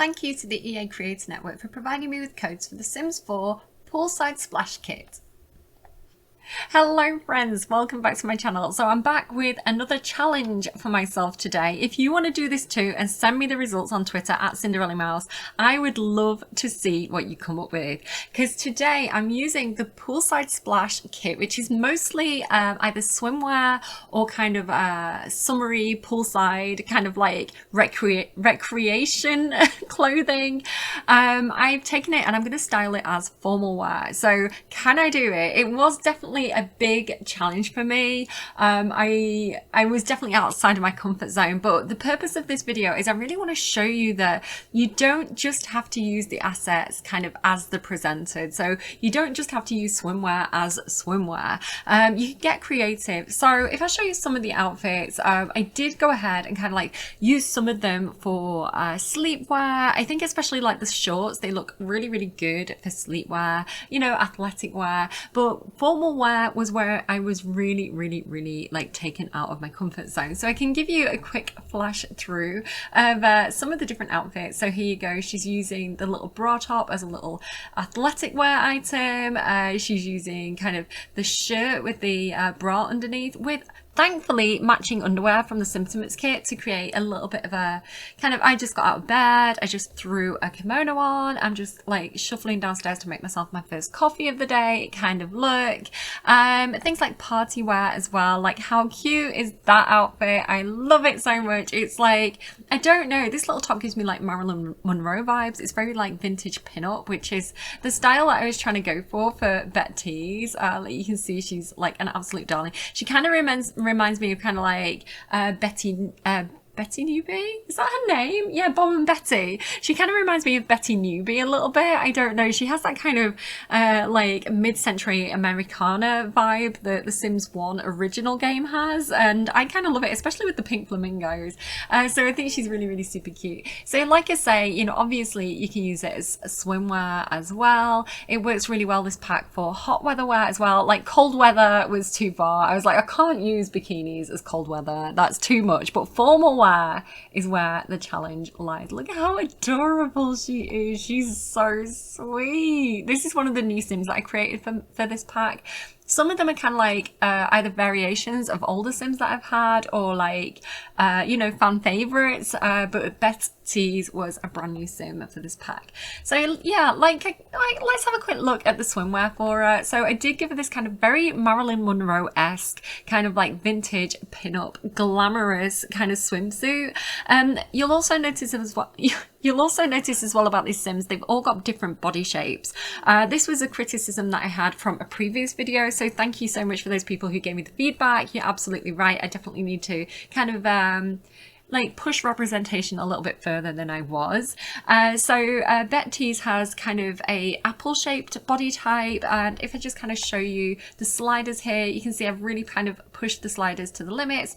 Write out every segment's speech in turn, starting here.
Thank you to the EA Creator Network for providing me with codes for The Sims 4 Poolside Splash Kit. Hello friends, welcome back to my channel. So I'm back with another challenge for myself today. If you want to do this too and send me the results on Twitter at Cinderellimouse, I would love to see what you come up with. Because today I'm using the Poolside Splash Kit, which is mostly either swimwear or kind of summery poolside kind of like recreation clothing. I've taken it and I'm going to style it as formal wear. So can I do it? It was definitely a big challenge for me. I was definitely outside of my comfort zone, but the purpose of this video is I really want to show you that you don't just have to use the assets kind of as they're presented. So you don't just have to use swimwear as swimwear. You can get creative. So if I show you some of the outfits, I did go ahead and kind of like use some of them for sleepwear. I think especially like the shorts, they look really, really good for sleepwear, you know, athletic wear, but formal wear was where I was really like taken out of my comfort zone. So I can give you a quick flash through of some of the different outfits. So here you go. She's using the little bra top as a little athletic wear item. She's using kind of the shirt with the bra underneath with thankfully matching underwear from the Simpsons kit to create a little bit of a kind of, I just got out of bed, I just threw a kimono on, I'm just like shuffling downstairs to make myself my first coffee of the day kind of look. Things like party wear as well. Like how cute is that outfit? I love it so much. It's like, I don't know, this little top gives me like Marilyn Monroe vibes. It's very like vintage pinup, which is the style that I was trying to go for Betty's. Like you can see she's like an absolute darling. She kind of reminds me of kind of like Betty Newby? Is that her name? Yeah, Bob and Betty. She kind of reminds me of Betty Newby a little bit. I don't know. She has that kind of like mid-century Americana vibe that the Sims 1 original game has. And I kind of love it, especially with the pink flamingos. So I think she's really super cute. So like I say, you know, obviously you can use it as a swimwear as well. It works really well, this pack, for hot weather wear as well. Like cold weather was too far. I was like, I can't use bikinis as cold weather. That's too much. But formal wear is where the challenge lies. Look how adorable she is. She's so sweet. This is one of the new Sims that I created for this pack. Some of them are kind of like either variations of older Sims that I've had or like, you know, fan favorites. But Betty's was a brand new Sim for this pack. So yeah, like let's have a quick look at the swimwear for her. So I did give her this kind of very Marilyn Monroe-esque kind of like vintage pinup glamorous kind of swimsuit. You'll also notice as well. You'll also notice as well about these Sims, they've all got different body shapes. This was a criticism that I had from a previous video, so thank you so much for those people who gave me the feedback. You're absolutely right. I definitely need to kind of like push representation a little bit further than I was. So Betty's has kind of a apple shaped body type, and if I just kind of show you the sliders here, you can see I've really kind of pushed the sliders to the limits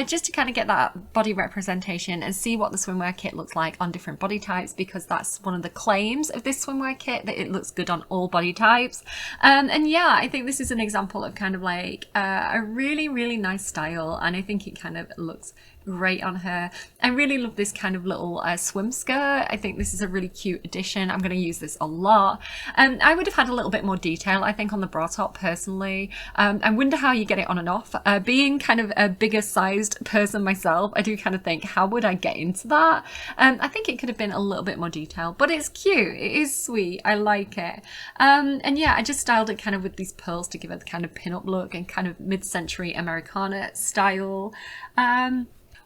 just to kind of get that body representation and see what the swimwear kit looks like on different body types, because that's one of the claims of this swimwear kit, that it looks good on all body types. And yeah, I think this is an example of kind of like a really nice style, and I think it kind of looks great on her. I really love this kind of little swim skirt. I think this is a really cute addition. I'm going to use this a lot. I would have had a little bit more detail, I think, on the bra top personally. I wonder how you get it on and off. Being kind of a bigger sized person myself, I do kind of think, how would I get into that? I think it could have been a little bit more detail, but it's cute. It is sweet. I like it. And yeah, I just styled it kind of with these pearls to give it the kind of pin-up look and kind of mid-century Americana style.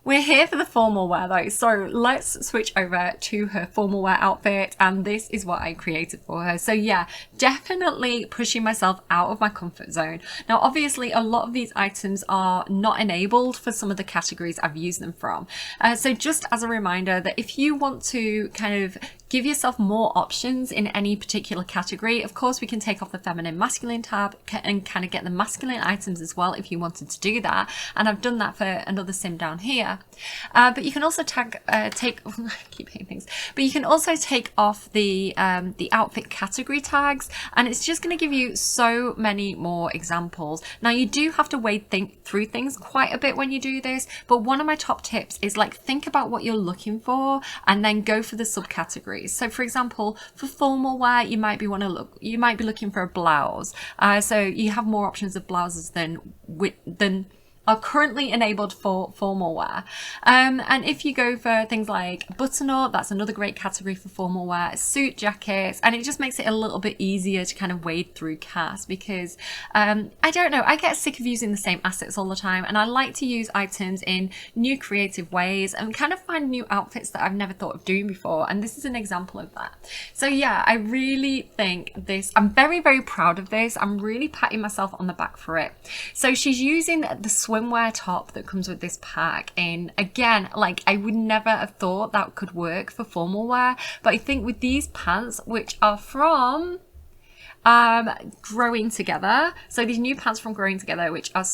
We're here for the formal wear though, so let's switch over to her formal wear outfit, and this is what I created for her. So yeah, definitely pushing myself out of my comfort zone. Now obviously a lot of these items are not enabled for some of the categories I've used them from. So just as a reminder that if you want to kind of give yourself more options in any particular category. Of course, we can take off the feminine masculine tab and kind of get the masculine items as well if you wanted to do that. And I've done that for another sim down here. But you can also I keep hitting things. But you can also take off the outfit category tags, and it's just going to give you so many more examples. Now, you do have to wade through things quite a bit when you do this, but one of my top tips is like think about what you're looking for and then go for the subcategories. So for example, for formal wear, you might be looking for a blouse. So you have more options of blouses than are currently enabled for formal wear. And if you go for things like button-up, that's another great category for formal wear, suit jackets, and it just makes it a little bit easier to kind of wade through CAS because, I don't know, I get sick of using the same assets all the time, and I like to use items in new creative ways and kind of find new outfits that I've never thought of doing before, and this is an example of that. So yeah, I really think I'm very, very proud of this. I'm really patting myself on the back for it. So she's using the swimwear top that comes with this pack, and again, like I would never have thought that could work for formal wear, but I think with these pants, which are from Growing Together, so these new pants from Growing Together, which are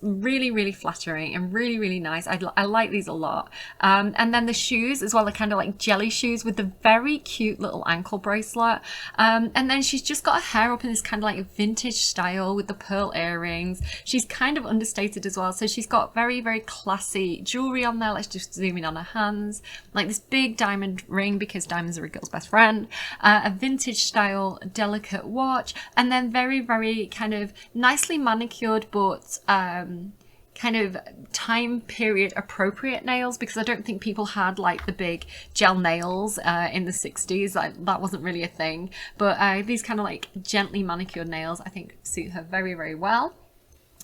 really, really flattering and really, really nice. I like these a lot. And then the shoes as well are kind of like jelly shoes with the very cute little ankle bracelet. And then she's just got her hair up in this kind of like vintage style with the pearl earrings. She's kind of understated as well, so she's got very, very classy jewelry on there. Let's just zoom in on her hands, like this big diamond ring because diamonds are a girl's best friend, a vintage style delicate watch, and then very, very kind of nicely manicured but kind of time period appropriate nails, because I don't think people had like the big gel nails in the 60s. That wasn't really a thing, but these kind of like gently manicured nails I think suit her very, very well.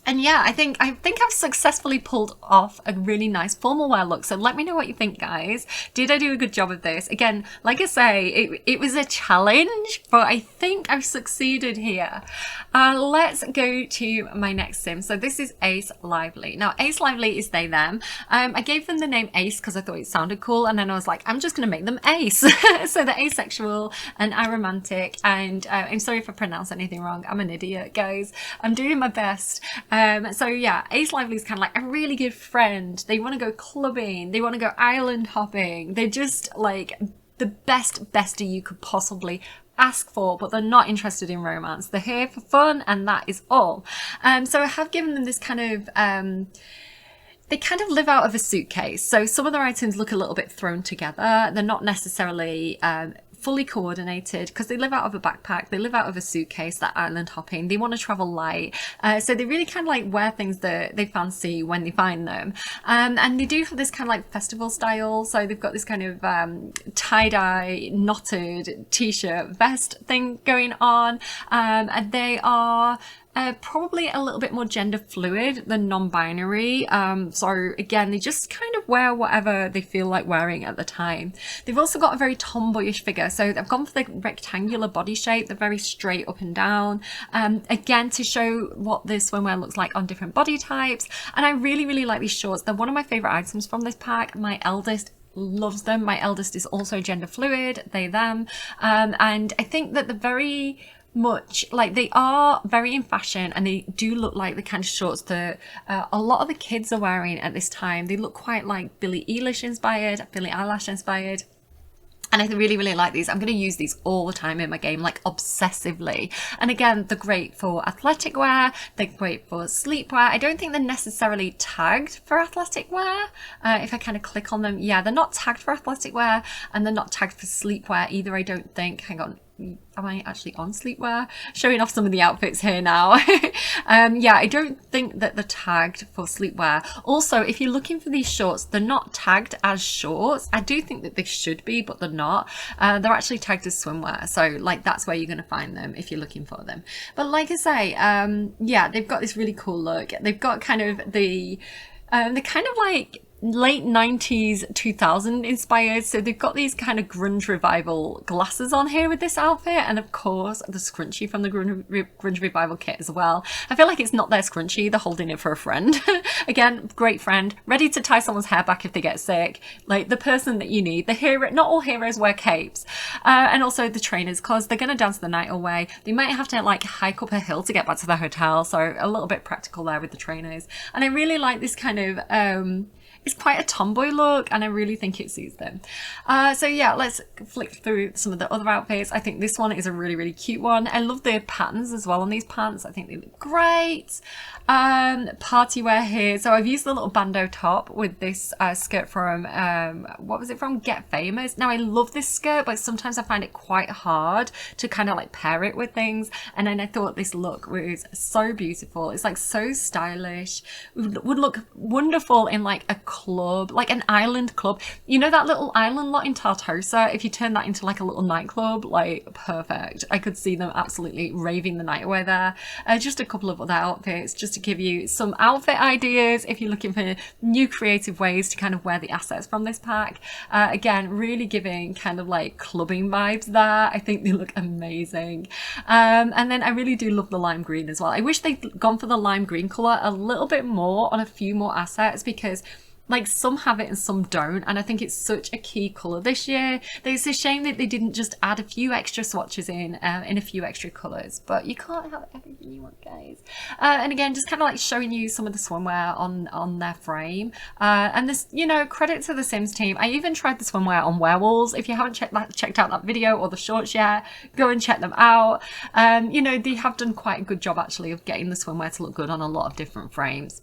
And yeah, I think I've successfully pulled off a really nice formal wear look. So let me know what you think, guys. Did I do a good job of this? Again, like I say, it was a challenge, but I think I've succeeded here. Let's go to my next sim. So this is Ace Lively. Now, Ace Lively is they, them. I gave them the name Ace because I thought it sounded cool. And then I was like, I'm just going to make them Ace. So they're asexual and aromantic. And I'm sorry if I pronounce anything wrong. I'm an idiot, guys. I'm doing my best. So yeah, Ace Lively is kind of like a really good friend. They want to go clubbing. They want to go island hopping. They're just like the best bestie you could possibly ask for, but they're not interested in romance. They're here for fun, and that is all. So I have given them this kind of they kind of live out of a suitcase. So some of their items look a little bit thrown together. They're not necessarily fully coordinated because they live out of a backpack, they live out of a suitcase, that island hopping, they want to travel light, so they really kind of like wear things that they fancy when they find them, and they do have this kind of like festival style. So they've got this kind of tie-dye knotted t-shirt vest thing going on, and they are probably a little bit more gender fluid than non-binary. So again, they just kind of wear whatever they feel like wearing at the time. They've also got a very tomboyish figure. So they've gone for the rectangular body shape. They're very straight up and down. Again, to show what the swimwear looks like on different body types. And I really, really like these shorts. They're one of my favorite items from this pack. My eldest loves them. My eldest is also gender fluid, they, them. And I think that they're very much like, they are very in fashion, and they do look like the kind of shorts that a lot of the kids are wearing at this time. They look quite like Billie Eilish inspired, Billie Eilish inspired. And I really, really like these. I'm going to use these all the time in my game, like obsessively. And again, they're great for athletic wear. They're great for sleepwear. I don't think they're necessarily tagged for athletic wear. If I kind of click on them, yeah, they're not tagged for athletic wear, and they're not tagged for sleepwear either, I don't think. Hang on. Am I actually on sleepwear? Showing off some of the outfits here now. Yeah, I don't think that they're tagged for sleepwear. Also, if you're looking for these shorts, they're not tagged as shorts. I do think that they should be, but they're not. They're actually tagged as swimwear. So like, that's where you're going to find them if you're looking for them. But like I say, yeah, they've got this really cool look. They've got kind of the kind of like late 90s 2000 inspired, so they've got these kind of grunge revival glasses on here with this outfit, and of course the scrunchie from the grunge revival kit as well. I feel like it's not their scrunchie, they're holding it for a friend. Again, great friend, ready to tie someone's hair back if they get sick, like the person that you need. The hero, not all heroes wear capes, and also the trainers, because they're going to dance the night away. They might have to like hike up a hill to get back to the hotel, so a little bit practical there with the trainers. And I really like this kind of it's quite a tomboy look, and I really think it suits them. So yeah, let's flick through some of the other outfits. I think this one is a really, really cute one. I love the patterns as well on these pants. I think they look great. Party wear here. So I've used the little bandeau top with this skirt from, what was it from? Get Famous. Now I love this skirt, but sometimes I find it quite hard to kind of like pair it with things. And then I thought this look was so beautiful. It's like so stylish. Would look wonderful in like a club, like an island club, you know, that little island lot in Tartosa. If you turn that into like a little nightclub, like perfect. I could see them absolutely raving the night away there. Just a couple of other outfits just to give you some outfit ideas if you're looking for new creative ways to kind of wear the assets from this pack. Again, really giving kind of like clubbing vibes there. I think they look amazing. And then I really do love the lime green as well. I wish they'd gone for the lime green color a little bit more on a few more assets, because like some have it and some don't, and I think it's such a key colour this year. It's a shame that they didn't just add a few extra swatches in a few extra colours, but you can't have everything you want, guys. And again, just kind of like showing you some of the swimwear on their frame. And this, you know, credit to the Sims team. I even tried the swimwear on Werewolves. If you haven't checked out that video or the shorts yet, go and check them out. You know, they have done quite a good job actually of getting the swimwear to look good on a lot of different frames.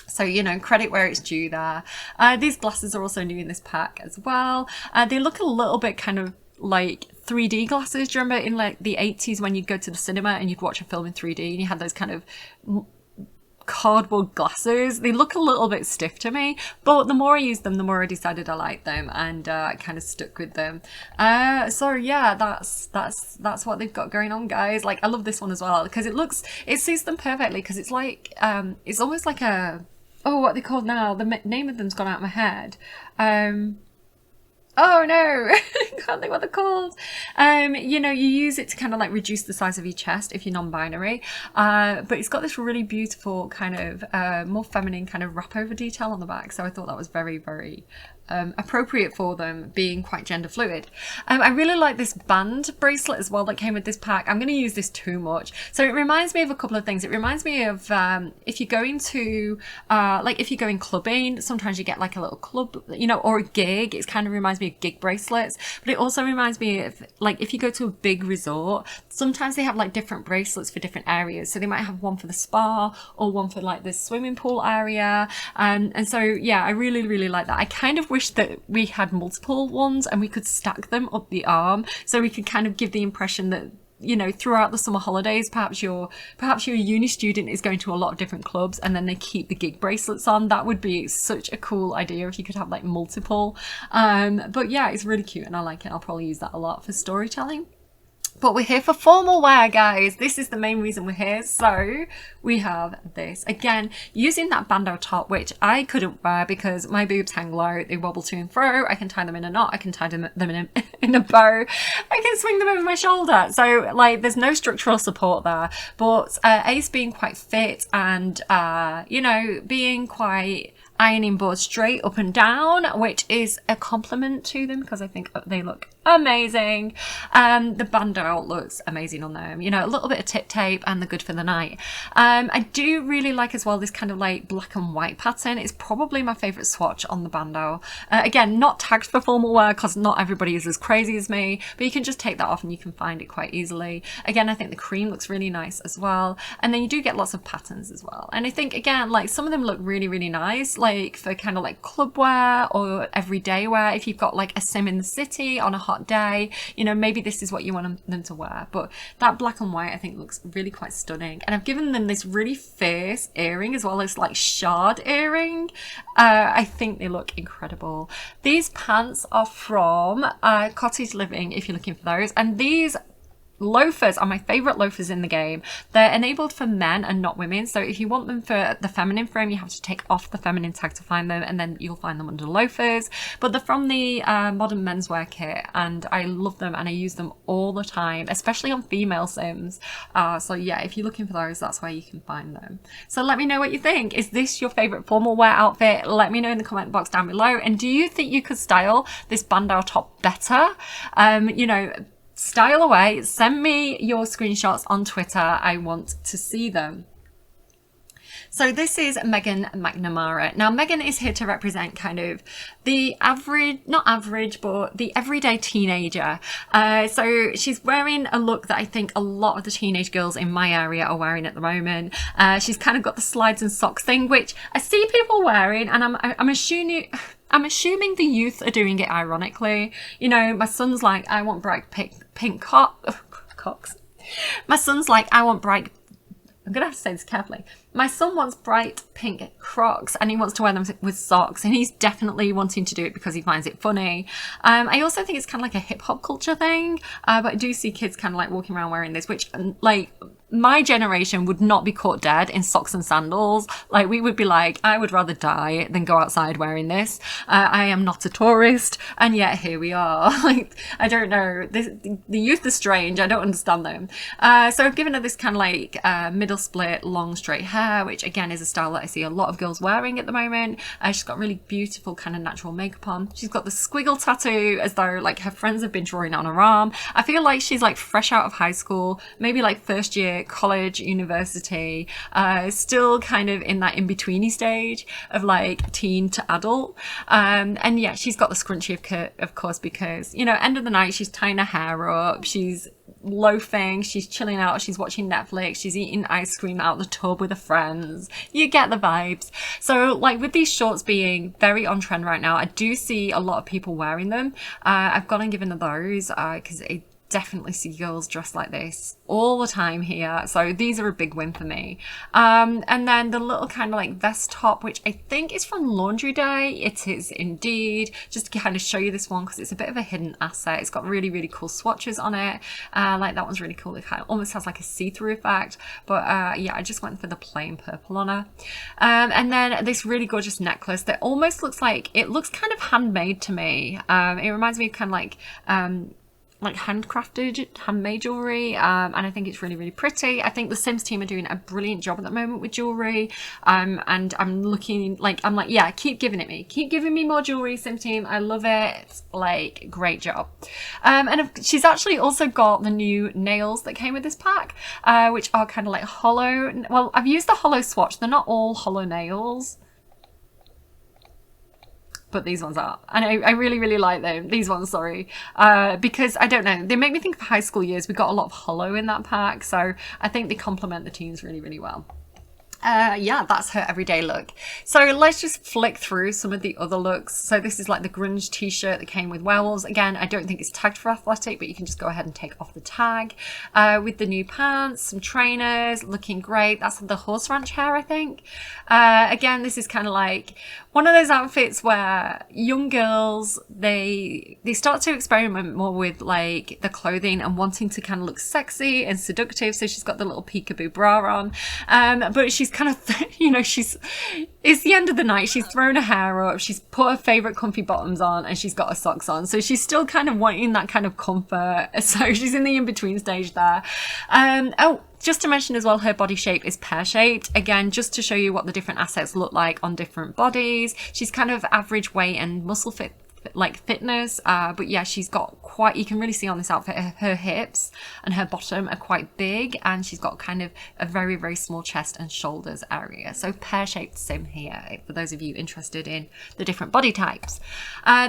So, you know, credit where it's due there. These glasses are also new in this pack as well. They look a little bit kind of like 3D glasses. Do you remember in like the 80s when you'd go to the cinema and you'd watch a film in 3D and you had those kind of cardboard glasses? They look a little bit stiff to me, but the more I used them, the more I decided I liked them, and I kind of stuck with them. So yeah, that's what they've got going on, guys. Like, I love this one as well because it suits them perfectly, because it's like it's almost like a, oh, what are they called now? The name of them's gone out of my head. Oh no, I can't think what they're called. You know, you use it to kind of like reduce the size of your chest if you're non-binary. But it's got this really beautiful kind of more feminine kind of wrap over detail on the back. So I thought that was very, very appropriate for them being quite gender fluid. I really like this band bracelet as well that came with this pack. I'm going to use this too much. So it reminds me of a couple of things. It reminds me of if you're going to like if you're going clubbing, sometimes you get like a little club, you know, or a gig. It kind of reminds me of gig bracelets, but it also reminds me of like if you go to a big resort, sometimes they have like different bracelets for different areas. So they might have one for the spa or one for like the swimming pool area. And so yeah, I really, really like that. I kind of wish that we had multiple ones and we could stack them up the arm, so we could kind of give the impression that, you know, throughout the summer holidays, perhaps your uni student is going to a lot of different clubs and then they keep the gig bracelets on. That would be such a cool idea if you could have like multiple. But yeah, it's really cute and I like it. I'll probably use that a lot for storytelling. But we're here for formal wear, guys. This is the main reason we're here. So we have this. Again, using that bandeau top, which I couldn't wear because my boobs hang low. They wobble to and fro. I can tie them in a knot. I can tie them in a bow. I can swing them over my shoulder. So, like, there's no structural support there. But Ace being quite fit and, you know, being quite ironing board straight up and down, which is a compliment to them because I think they look amazing. The bandeau looks amazing on them, you know, a little bit of tip tape and they're good for the night. I do really like as well this kind of like black and white pattern. It's probably my favorite swatch on the bandeau. Again, not tagged for formal wear because not everybody is as crazy as me, but you can just take that off and you can find it quite easily. Again, I think the cream looks really nice as well, and then you do get lots of patterns as well. And I think again, like some of them look really, really nice, like for kind of like club wear or everyday wear. If you've got like a sim in the city on a hot day, you know, maybe this is what you want them to wear. But that black and white I think looks really quite stunning, and I've given them this really fierce earring as well as like shard earring. I think they look incredible. These pants are from Cottage Living if you're looking for those, and these loafers are my favorite loafers in the game. They're enabled for men and not women. So if you want them for the feminine frame, you have to take off the feminine tag to find them, and then you'll find them under loafers. But they're from the modern menswear kit, and I love them and I use them all the time, especially on female Sims. So yeah, if you're looking for those, that's where you can find them. So let me know what you think. Is this your favorite formal wear outfit? Let me know in the comment box down below. And do you think you could style this bandeau top better? You know, style away. Send me your screenshots on Twitter. I want to see them. So this is Megan McNamara. Now Megan is here to represent kind of the average, not average, but the everyday teenager. So she's wearing a look that I think a lot of the teenage girls in my area are wearing at the moment. She's kind of got the slides and socks thing, which I see people wearing, and I'm assuming the youth are doing it ironically. You know, my son's like, I want bright pink cocks. My son's like, I want bright, I'm gonna have to say this carefully. My son wants bright pink Crocs and he wants to wear them with socks, and he's definitely wanting to do it because he finds it funny. I also think it's kind of like a hip hop culture thing, but I do see kids kind of like walking around wearing this, which like my generation would not be caught dead in socks and sandals. Like we would be like, I would rather die than go outside wearing this. I am not a tourist, and yet here we are. Like, I don't know, the youth are strange. I don't understand them. So I've given her this kind of like middle split long straight hair, which again is a style that I see a lot of girls wearing at the moment. She's got really beautiful kind of natural makeup on. She's got the squiggle tattoo as though like her friends have been drawing on her arm. I feel like she's like fresh out of high school, maybe like first year college, university, still kind of in that in-betweeny stage of like teen to adult. And yeah, she's got the scrunchie of course, because, you know, end of the night, she's tying her hair up, she's loafing, she's chilling out, she's watching Netflix, she's eating ice cream out the tub with her friends. You get the vibes. So like with these shorts being very on trend right now, I do see a lot of people wearing them. I've gone and given her those because it definitely see girls dressed like this all the time here, so these are a big win for me. And then the little kind of like vest top, which I think is from Laundry Day. It is indeed, just to kind of show you this one because it's a bit of a hidden asset. It's got really, really cool swatches on it. Like that one's really cool. It kind of almost has like a see-through effect, but yeah, I just went for the plain purple on her. And then this really gorgeous necklace that almost looks like, it looks kind of handmade to me. It reminds me of kind of like handcrafted, handmade jewelry, and I think it's really, really pretty. I think the Sims team are doing a brilliant job at the moment with jewelry, and I'm looking like, I'm like, yeah, keep giving it me, keep giving me more jewelry, Sim team. I love it. Like, great job. And she's actually also got the new nails that came with this pack, which are kind of like hollow. Well, I've used the hollow swatch. They're not all hollow nails, but these ones are, and I really, really like them. These ones, sorry, because I don't know, they make me think of high school years. We got a lot of hollow in that pack, so I think they complement the teens really, really well. Yeah, that's her everyday look. So let's just flick through some of the other looks. So this is like the grunge t-shirt that came with werewolves. Again, I don't think it's tagged for athletic, but you can just go ahead and take off the tag. With the new pants, some trainers, looking great. That's the horse ranch hair, I think. Again, this is kind of like one of those outfits where young girls, they start to experiment more with like the clothing and wanting to kind of look sexy and seductive. So she's got the little peekaboo bra on, but she's kind of, you know, it's the end of the night. She's thrown her hair up. She's put her favorite comfy bottoms on, and she's got her socks on. So she's still kind of wanting that kind of comfort. So she's in the in-between stage there. Oh, just to mention as well, her body shape is pear-shaped. Again, just to show you what the different assets look like on different bodies. She's kind of average weight and muscle fit, like fitness, but yeah, she's got quite, you can really see on this outfit, her hips and her bottom are quite big, and she's got kind of a very, very small chest and shoulders area. So pear-shaped Sim here, for those of you interested in the different body types.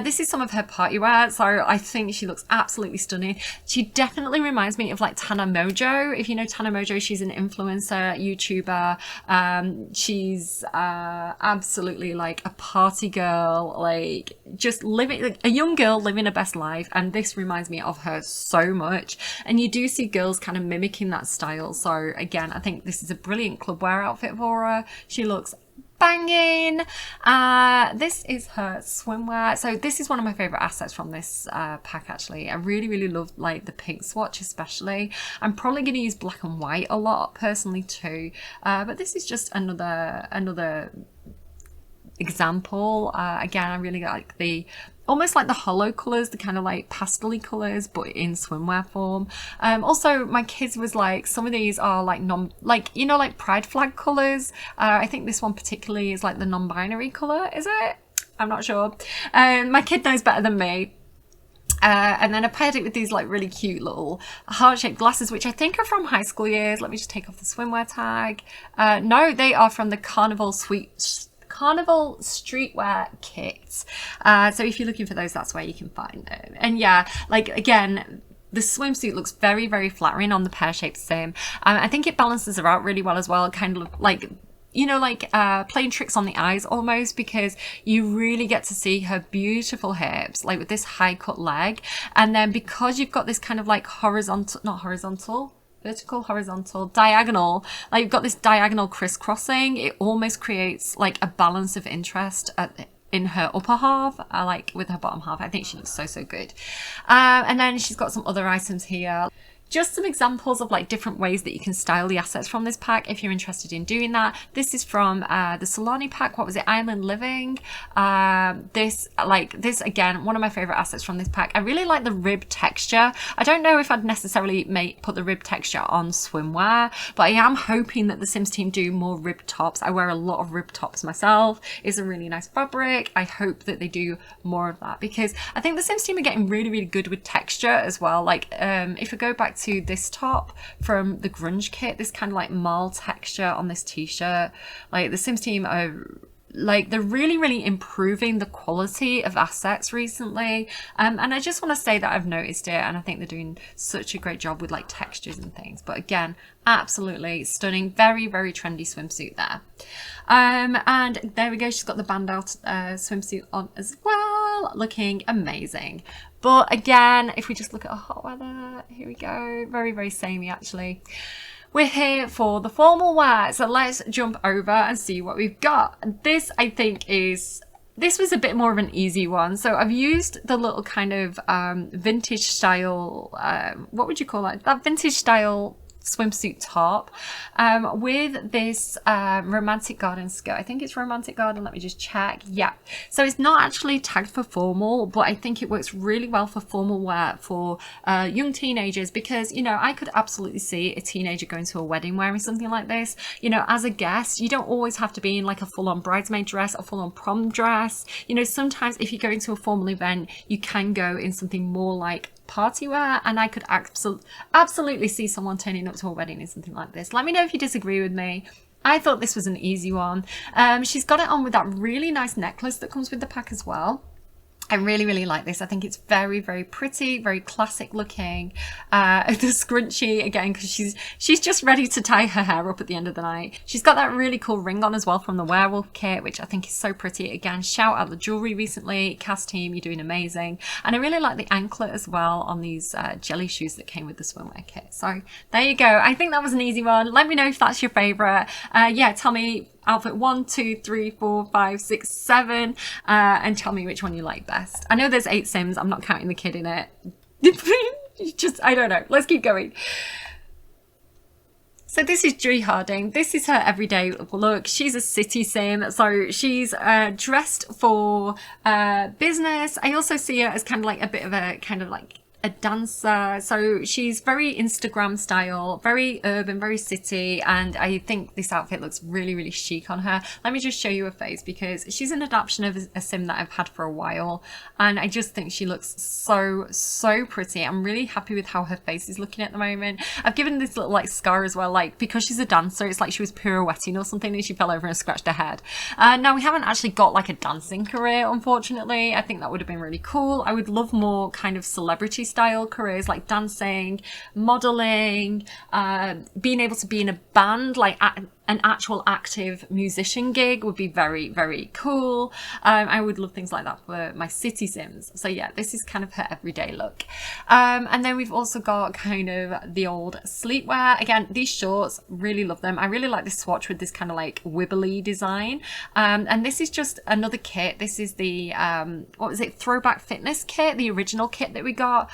This is some of her party wear, so I think she looks absolutely stunning. She definitely reminds me of like Tana Mojo. If you know Tana Mojo, she's an influencer, YouTuber. She's absolutely like a party girl, like just living, like a young girl living her best life, and this reminds me of her so much. And you do see girls kind of mimicking that style. So again, I think this is a brilliant club wear outfit for her. She looks banging. This is her swimwear. So this is one of my favorite assets from this pack, actually. I really love like the pink swatch especially. I'm probably going to use black and white a lot personally too, but this is just another example. Again, I really like the almost like the hollow colors, the kind of like pastel-y colors, but in swimwear form. Also, my kids was like, some of these are like like pride flag colors. I think this one particularly is like the non-binary color, is it? I'm not sure. My kid knows better than me. And then I paired it with these like really cute little heart-shaped glasses, which I think are from high school years. Let me just take off the swimwear tag. No, they are from the Carnival Streetwear kits. So if you're looking for those, that's where you can find them. And yeah, like again, the swimsuit looks very flattering on the pear-shaped sim. I think it balances her out really well as well, kind of like, you know, like playing tricks on the eyes almost, because you really get to see her beautiful hips, like with this high cut leg. And then because you've got this kind of like vertical, horizontal, diagonal, like you've got this diagonal crisscrossing, it almost creates like a balance of interest in her upper half, like with her bottom half. I think she looks so good. And then she's got some other items here. Just some examples of like different ways that you can style the assets from this pack if you're interested in doing that. This is from the Solani pack. What was it? Island Living. This again, one of my favorite assets from this pack. I really like the rib texture. I don't know if I'd necessarily put the rib texture on swimwear, but I am hoping that the Sims team do more rib tops. I wear a lot of rib tops myself. It's a really nice fabric. I hope that they do more of that, because I think the Sims team are getting really good with texture as well. Like if we go back to this top from the grunge kit, this kind of like marl texture on this t-shirt, like the Sims team are like, they're really improving the quality of assets recently, and I just want to say that I've noticed it, and I think they're doing such a great job with like textures and things. But again, absolutely stunning, very trendy swimsuit there. And there we go, she's got the band out swimsuit on as well, looking amazing. But again, if we just look at our hot weather, here we go, very samey actually. We're here for the formal wear, so let's jump over and see what we've got. This, I think, this was a bit more of an easy one. So I've used the little kind of vintage style, what would you call that? That vintage style swimsuit top with this romantic garden skirt. I think it's romantic garden. Let me just check. Yeah, so it's not actually tagged for formal, but I think it works really well for formal wear for young teenagers, because, you know, I could absolutely see a teenager going to a wedding wearing something like this. You know, as a guest, you don't always have to be in like a full-on bridesmaid dress or full-on prom dress. You know, sometimes if you're going to a formal event, you can go in something more like party wear, and I could absolutely see someone turning up to a wedding in something like this. Let me know if you disagree with me. I thought this was an easy one. She's got it on with that really nice necklace that comes with the pack as well. I really like this. I think it's very pretty, very classic looking. The scrunchie again, because she's just ready to tie her hair up at the end of the night. She's got that really cool ring on as well from the werewolf kit, which I think is so pretty. Again, shout out the jewelry recently. Cast team, you're doing amazing. And I really like the anklet as well on these jelly shoes that came with the swimwear kit. So there you go. I think that was an easy one. Let me know if that's your favorite. Yeah, tell me outfit 1, 2, 3, 4, 5, 6, 7, and tell me which one you like best. I know there's 8 Sims. I'm not counting the kid in it. I don't know. Let's keep going. So this is Dree Harding. This is her everyday look. She's a city sim, so she's dressed for business. I also see her as kind of like a bit of a kind of like a dancer, so she's very Instagram style, very urban, very city, and I think this outfit looks really chic on her. Let me just show you her face, because she's an adaptation of a sim that I've had for a while, and I just think she looks so pretty. I'm really happy with how her face is looking at the moment. I've given this little like scar as well, like because she's a dancer, it's like she was pirouetting or something and she fell over and scratched her head. Now we haven't actually got like a dancing career, unfortunately. I think that would have been really cool. I would love more kind of celebrity style careers like dancing, modeling, being able to be in a band. Like an actual active musician gig would be very, very cool. I would love things like that for my city sims. So yeah, this is kind of her everyday look. And then we've also got kind of the old sleepwear. Again, these shorts, really love them. I really like this swatch with this kind of like wibbly design. And this is just another kit. This is the, what was it? Throwback Fitness kit, the original kit that we got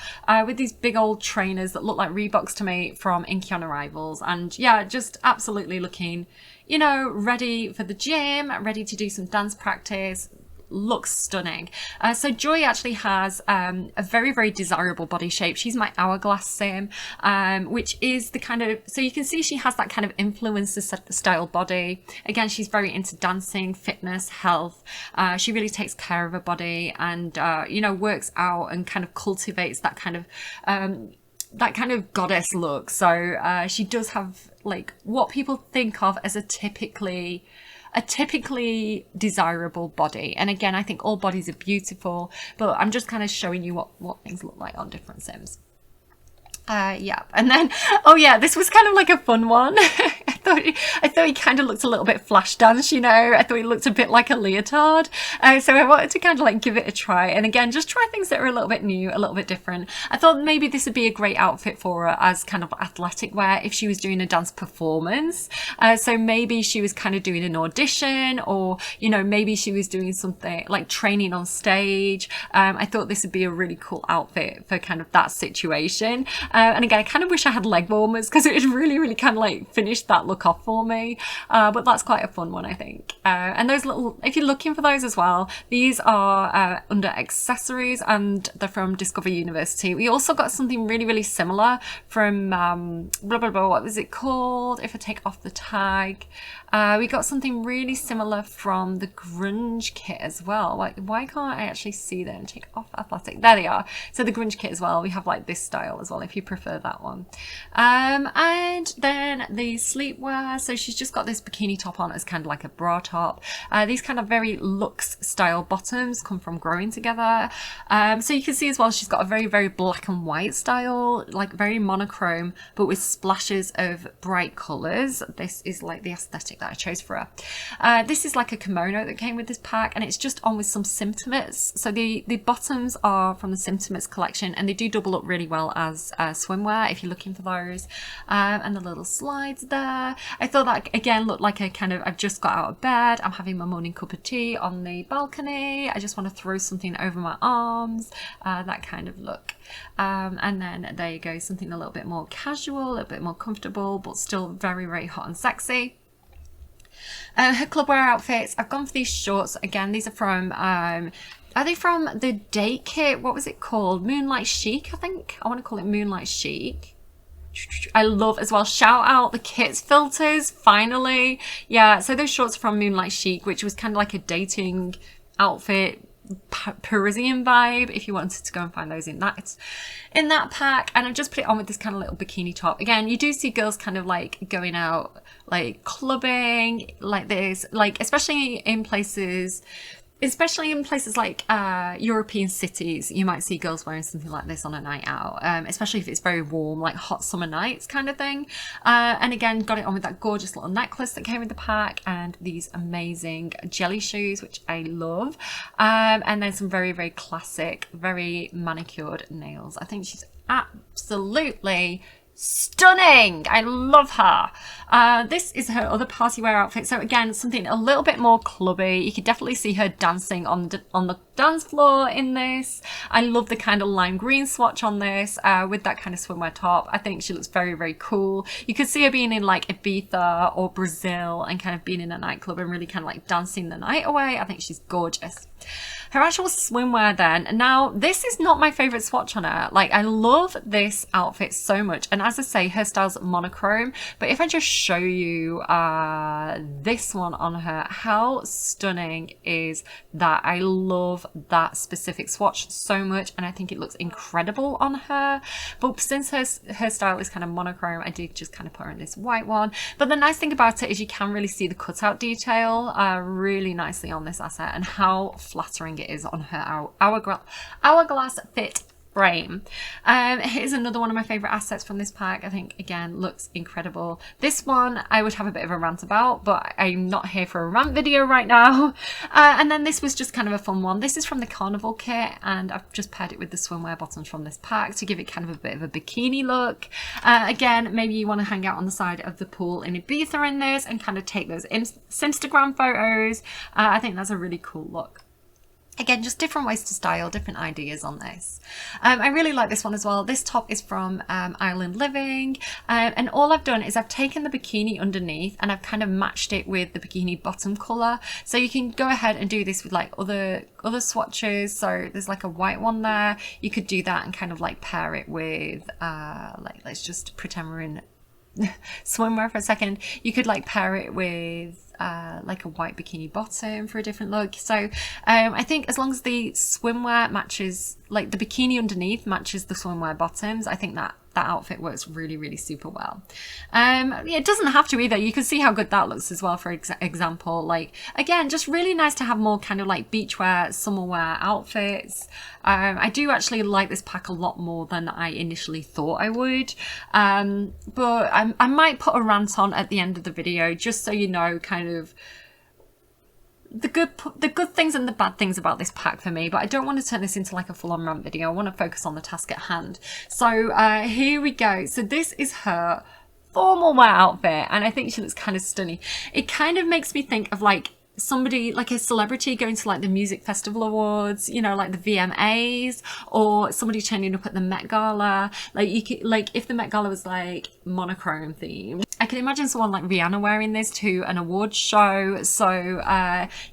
with these big old trainers that look like Reeboks to me from Inky on Arrivals. And yeah, just absolutely looking, you know, ready for the gym, ready to do some dance practice. Looks stunning. So Joy actually has a very, very desirable body shape. She's my hourglass sim, which is the kind of, so you can see she has that kind of influencer style body. Again, she's very into dancing, fitness, health. She really takes care of her body and, you know, works out and kind of cultivates that kind of goddess look. So she does have like what people think of as a typically desirable body. And again, I think all bodies are beautiful, but I'm just kind of showing you what things look like on different sims. Yeah, and then, oh yeah, this was kind of like a fun one. I thought he kind of looked a little bit flash dance, you know. I thought he looked a bit like a leotard. So I wanted to kind of like give it a try. And again, just try things that are a little bit new, a little bit different. I thought maybe this would be a great outfit for her as kind of athletic wear if she was doing a dance performance. So maybe she was kind of doing an audition, or, you know, maybe she was doing something like training on stage. I thought this would be a really cool outfit for kind of that situation. And again, I kind of wish I had leg warmers because it would really, really kind of like finish that look off for me. But that's quite a fun one, I think. And those little, if you're looking for those as well, these are under accessories and they're from Discover University. We also got something really, really similar from blah, blah, blah. What was it called? If I take off the tag. We got something really similar from the grunge kit as well. Like, why can't I actually see them? Take off athletic. There they are. So the grunge kit as well. We have like this style as well, if you prefer that one. And then the sleepwear. So she's just got this bikini top on as kind of like a bra top. These kind of very luxe style bottoms come from Growing Together. So you can see as well, she's got a very, very black and white style, like very monochrome, but with splashes of bright colors. This is like the aesthetic that I chose for her. This is like a kimono that came with this pack, and it's just on with some Symptomates. So the bottoms are from the Symptomates collection, and they do double up really well as swimwear if you're looking for those. And the little slides there. I thought that again looked like a kind of, I've just got out of bed, I'm having my morning cup of tea on the balcony, I just want to throw something over my arms, that kind of look. And then there you go, something a little bit more casual, a little bit more comfortable, but still very, very hot and sexy. Her clubwear outfits, I've gone for these shorts. Again, these are from, are they from the date kit? What was it called? Moonlight Chic, I think. I want to call it Moonlight Chic. I love as well, shout out the kits filters, finally. Yeah, so those shorts are from Moonlight Chic, which was kind of like a dating outfit, Parisian vibe, if you wanted to go and find those in that pack. And I've just put it on with this kind of little bikini top. Again, you do see girls kind of like going out, like clubbing like this, like especially in places like European cities, you might see girls wearing something like this on a night out, especially if it's very warm, like hot summer nights kind of thing. And again, got it on with that gorgeous little necklace that came with the pack, and these amazing jelly shoes, which I love. And then some very, very classic, very manicured nails. I think she's absolutely stunning. I love her. This is her other party wear outfit. So again, something a little bit more clubby. You could definitely see her dancing on the dance floor in this. I love the kind of lime green swatch on this with that kind of swimwear top. I think she looks very, very cool. You could see her being in like Ibiza or Brazil and kind of being in a nightclub and really kind of like dancing the night away. I think she's gorgeous. Her actual swimwear then, now this is not my favorite swatch on her. Like, I love this outfit so much, and as I say, her style's monochrome, but if I just show you this one on her, how stunning is that? I love that specific swatch so much, and I think it looks incredible on her. But since her style is kind of monochrome, I did just kind of put her in this white one. But the nice thing about it is you can really see the cutout detail really nicely on this asset, and how flattering it is on her hourglass fit frame. Here's another one of my favorite assets from this pack. I think again looks incredible. This one I would have a bit of a rant about, but I'm not here for a rant video right now. And then this was just kind of a fun one. This is from the Carnival kit, and I've just paired it with the swimwear bottoms from this pack to give it kind of a bit of a bikini look. Again, maybe you want to hang out on the side of the pool in Ibiza in this and kind of take those Instagram photos. I think that's a really cool look. Again, just different ways to style, different ideas on this. I really like this one as well. This top is from Island Living, and all I've done is I've taken the bikini underneath and I've kind of matched it with the bikini bottom colour. So you can go ahead and do this with like other swatches. So there's like a white one there. You could do that and kind of like pair it with like, let's just pretend we're in swimwear for a second. You could like pair it with like a white bikini bottom for a different look. So I think as long as the swimwear matches, like the bikini underneath matches the swimwear bottoms, I think that outfit works really, really super well. Yeah, it doesn't have to either. You can see how good that looks as well, for example. Like, again, just really nice to have more kind of like beachwear, summer wear outfits. I do actually like this pack a lot more than I initially thought I would. But I might put a rant on at the end of the video, just so you know kind of the good things and the bad things about this pack for me. But I don't want to turn this into like a full-on rant video. I want to focus on the task at hand. So here we go. So this is her formal wear outfit, and I think she looks kind of stunning. It kind of makes me think of like somebody, like a celebrity going to like the music festival awards, you know, like the VMAs, or somebody turning up at the Met Gala. Like you could, like if the Met Gala was like monochrome themed, I can imagine someone like Rihanna wearing this to an awards show. So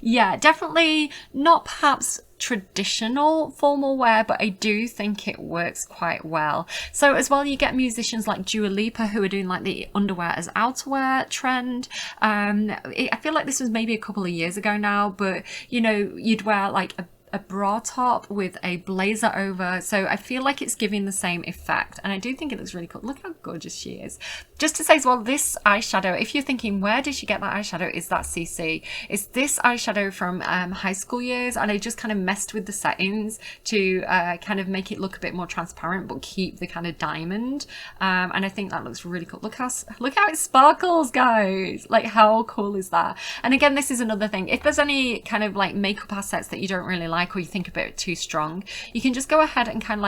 yeah, definitely not perhaps traditional formal wear, but I do think it works quite well. So as well, you get musicians like Dua Lipa who are doing like the underwear as outerwear trend. I feel like this was maybe a couple of years ago now, but you know, you'd wear like a bra top with a blazer over, so I feel like it's giving the same effect, and I do think it looks really cool. Look how gorgeous she is. Just to say as well, this eyeshadow, if you're thinking where did she get that eyeshadow, is that CC. It's this eyeshadow from high school years, and I just kind of messed with the settings to kind of make it look a bit more transparent but keep the kind of diamond, and I think that looks really cool. Look how it sparkles, guys. Like, how cool is that? And again, this is another thing, if there's any kind of like makeup assets that you don't really like, or you think a bit too strong, you can just go ahead and kind of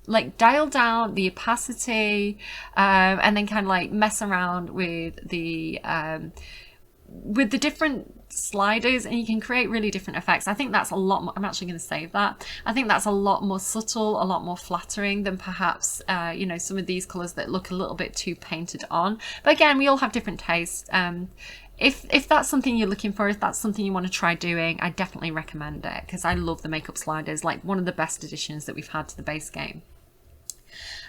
like dial down the opacity, and then kind of like mess around with the different sliders, and you can create really different effects. I think that's a lot more, I'm actually going to save that. I think that's a lot more subtle, a lot more flattering than perhaps you know, some of these colors that look a little bit too painted on. But again, we all have different tastes. If that's something you're looking for, if that's something you want to try doing, I definitely recommend it, because I love the makeup sliders, like one of the best additions that we've had to the base game.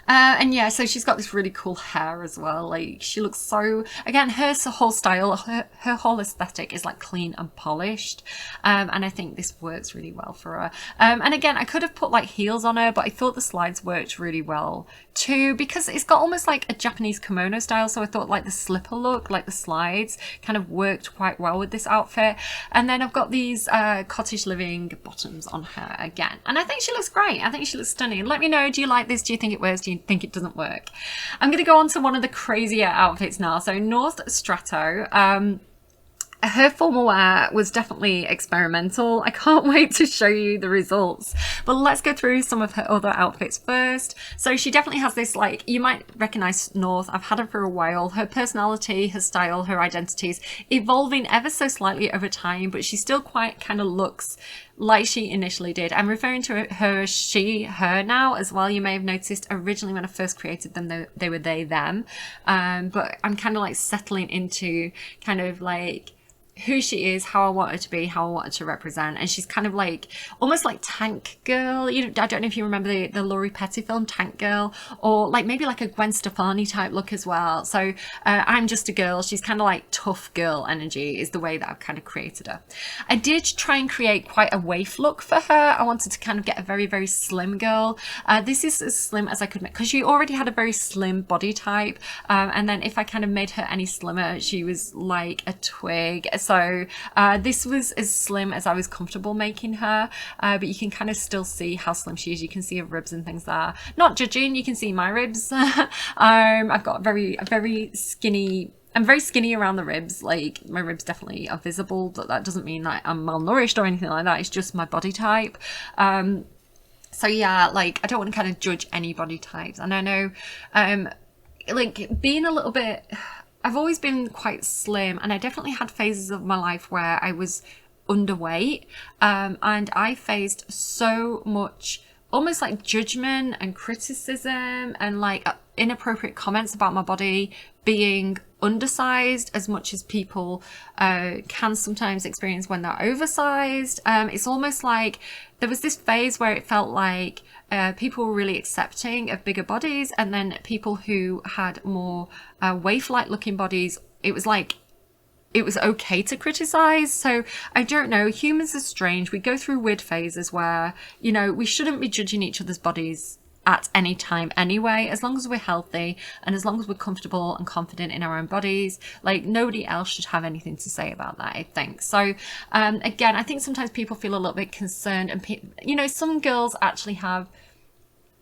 And yeah, so she's got this really cool hair as well. Like, she looks so, again, her whole style, her whole aesthetic is like clean and polished, and I think this works really well for her. And again, I could have put like heels on her, but I thought the slides worked really well too, because it's got almost like a Japanese kimono style, so I thought like the slipper look, like the slides, kind of worked quite well with this outfit. And then I've got these cottage living bottoms on her again, and I think she looks great. I think she looks stunning. Let me know, do you like this? Do you think it works? Do you think it doesn't work? I'm going to go on to one of the crazier outfits now. So North Strato, her formal wear was definitely experimental. I can't wait to show you the results, but let's go through some of her other outfits first. So she definitely has this, like, you might recognize North. I've had her for a while. Her personality, her style, her identities evolving ever so slightly over time, but she still quite kind of looks like she initially did. I'm referring to her, she, her now as well. You may have noticed originally when I first created them, they were they, them. But I'm kind of like settling into kind of like who she is, how I want her to be, how I want her to represent. And she's kind of like almost like Tank Girl. You know, I don't know if you remember the Laurie Petty film Tank Girl, or like maybe like a Gwen Stefani type look as well. So I'm Just a Girl. She's kind of like tough girl energy is the way that I've kind of created her. I did try and create quite a waif look for her. I wanted to kind of get a very, very slim girl. This is as slim as I could make, because she already had a very slim body type. And then if I kind of made her any slimmer, she was like a twig. So this was as slim as I was comfortable making her, but you can kind of still see how slim she is. You can see her ribs and things there. Not judging, you can see my ribs. I've got a very skinny. I'm very skinny around the ribs, like my ribs definitely are visible, but that doesn't mean that I'm malnourished or anything like that. It's just my body type. So yeah, like I don't want to kind of judge any body types. And I know, like being a little bit, I've always been quite slim, and I definitely had phases of my life where I was underweight, and I faced so much almost like judgment and criticism and like inappropriate comments about my body being undersized as much as people can sometimes experience when they're oversized. It's almost like there was this phase where it felt like people were really accepting of bigger bodies, and then people who had more waif-like looking bodies, it was like it was okay to criticize. So I don't know, humans are strange. We go through weird phases where, you know, we shouldn't be judging each other's bodies at any time anyway, as long as we're healthy and as long as we're comfortable and confident in our own bodies. Like nobody else should have anything to say about that, I think. So again, I think sometimes people feel a little bit concerned, and you know, some girls actually have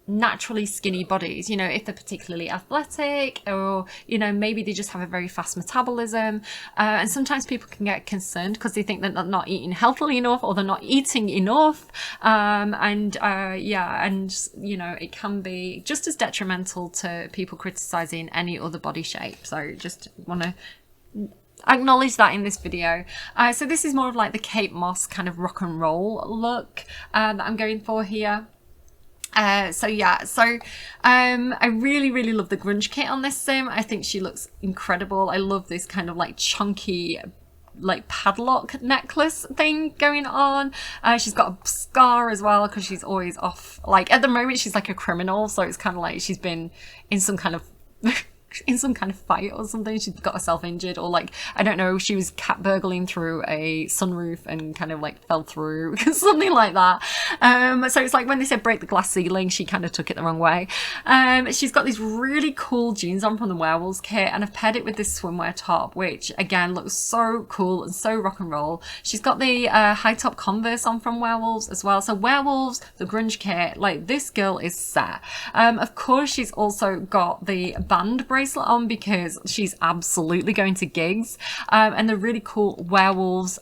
naturally skinny bodies, you know, if they're particularly athletic, or you know, maybe they just have a very fast metabolism, and sometimes people can get concerned because they think that they're not eating healthily enough, or they're not eating enough, yeah, and you know, it can be just as detrimental to people criticizing any other body shape. So just want to acknowledge that in this video. So this is more of like the Kate Moss kind of rock and roll look that I'm going for here. So yeah, so I really love the grunge kit on this sim. I think she looks incredible. I love this kind of like chunky like padlock necklace thing going on. She's got a scar as well because she's always off, like at the moment she's like a criminal, so it's kind of like she's been in some kind of in some kind of fight or something. She got herself injured, or like, I don't know, she was cat burgling through a sunroof and kind of like fell through, something like that. So it's like when they said break the glass ceiling, she kind of took it the wrong way. She's got these really cool jeans on from the Werewolves kit, and I've paired it with this swimwear top, which again looks so cool and so rock and roll. She's got the high top Converse on from Werewolves as well. So Werewolves, the grunge kit, like this girl is set. Of course, she's also got the band bracelet on because she's absolutely going to gigs, and the really cool Werewolves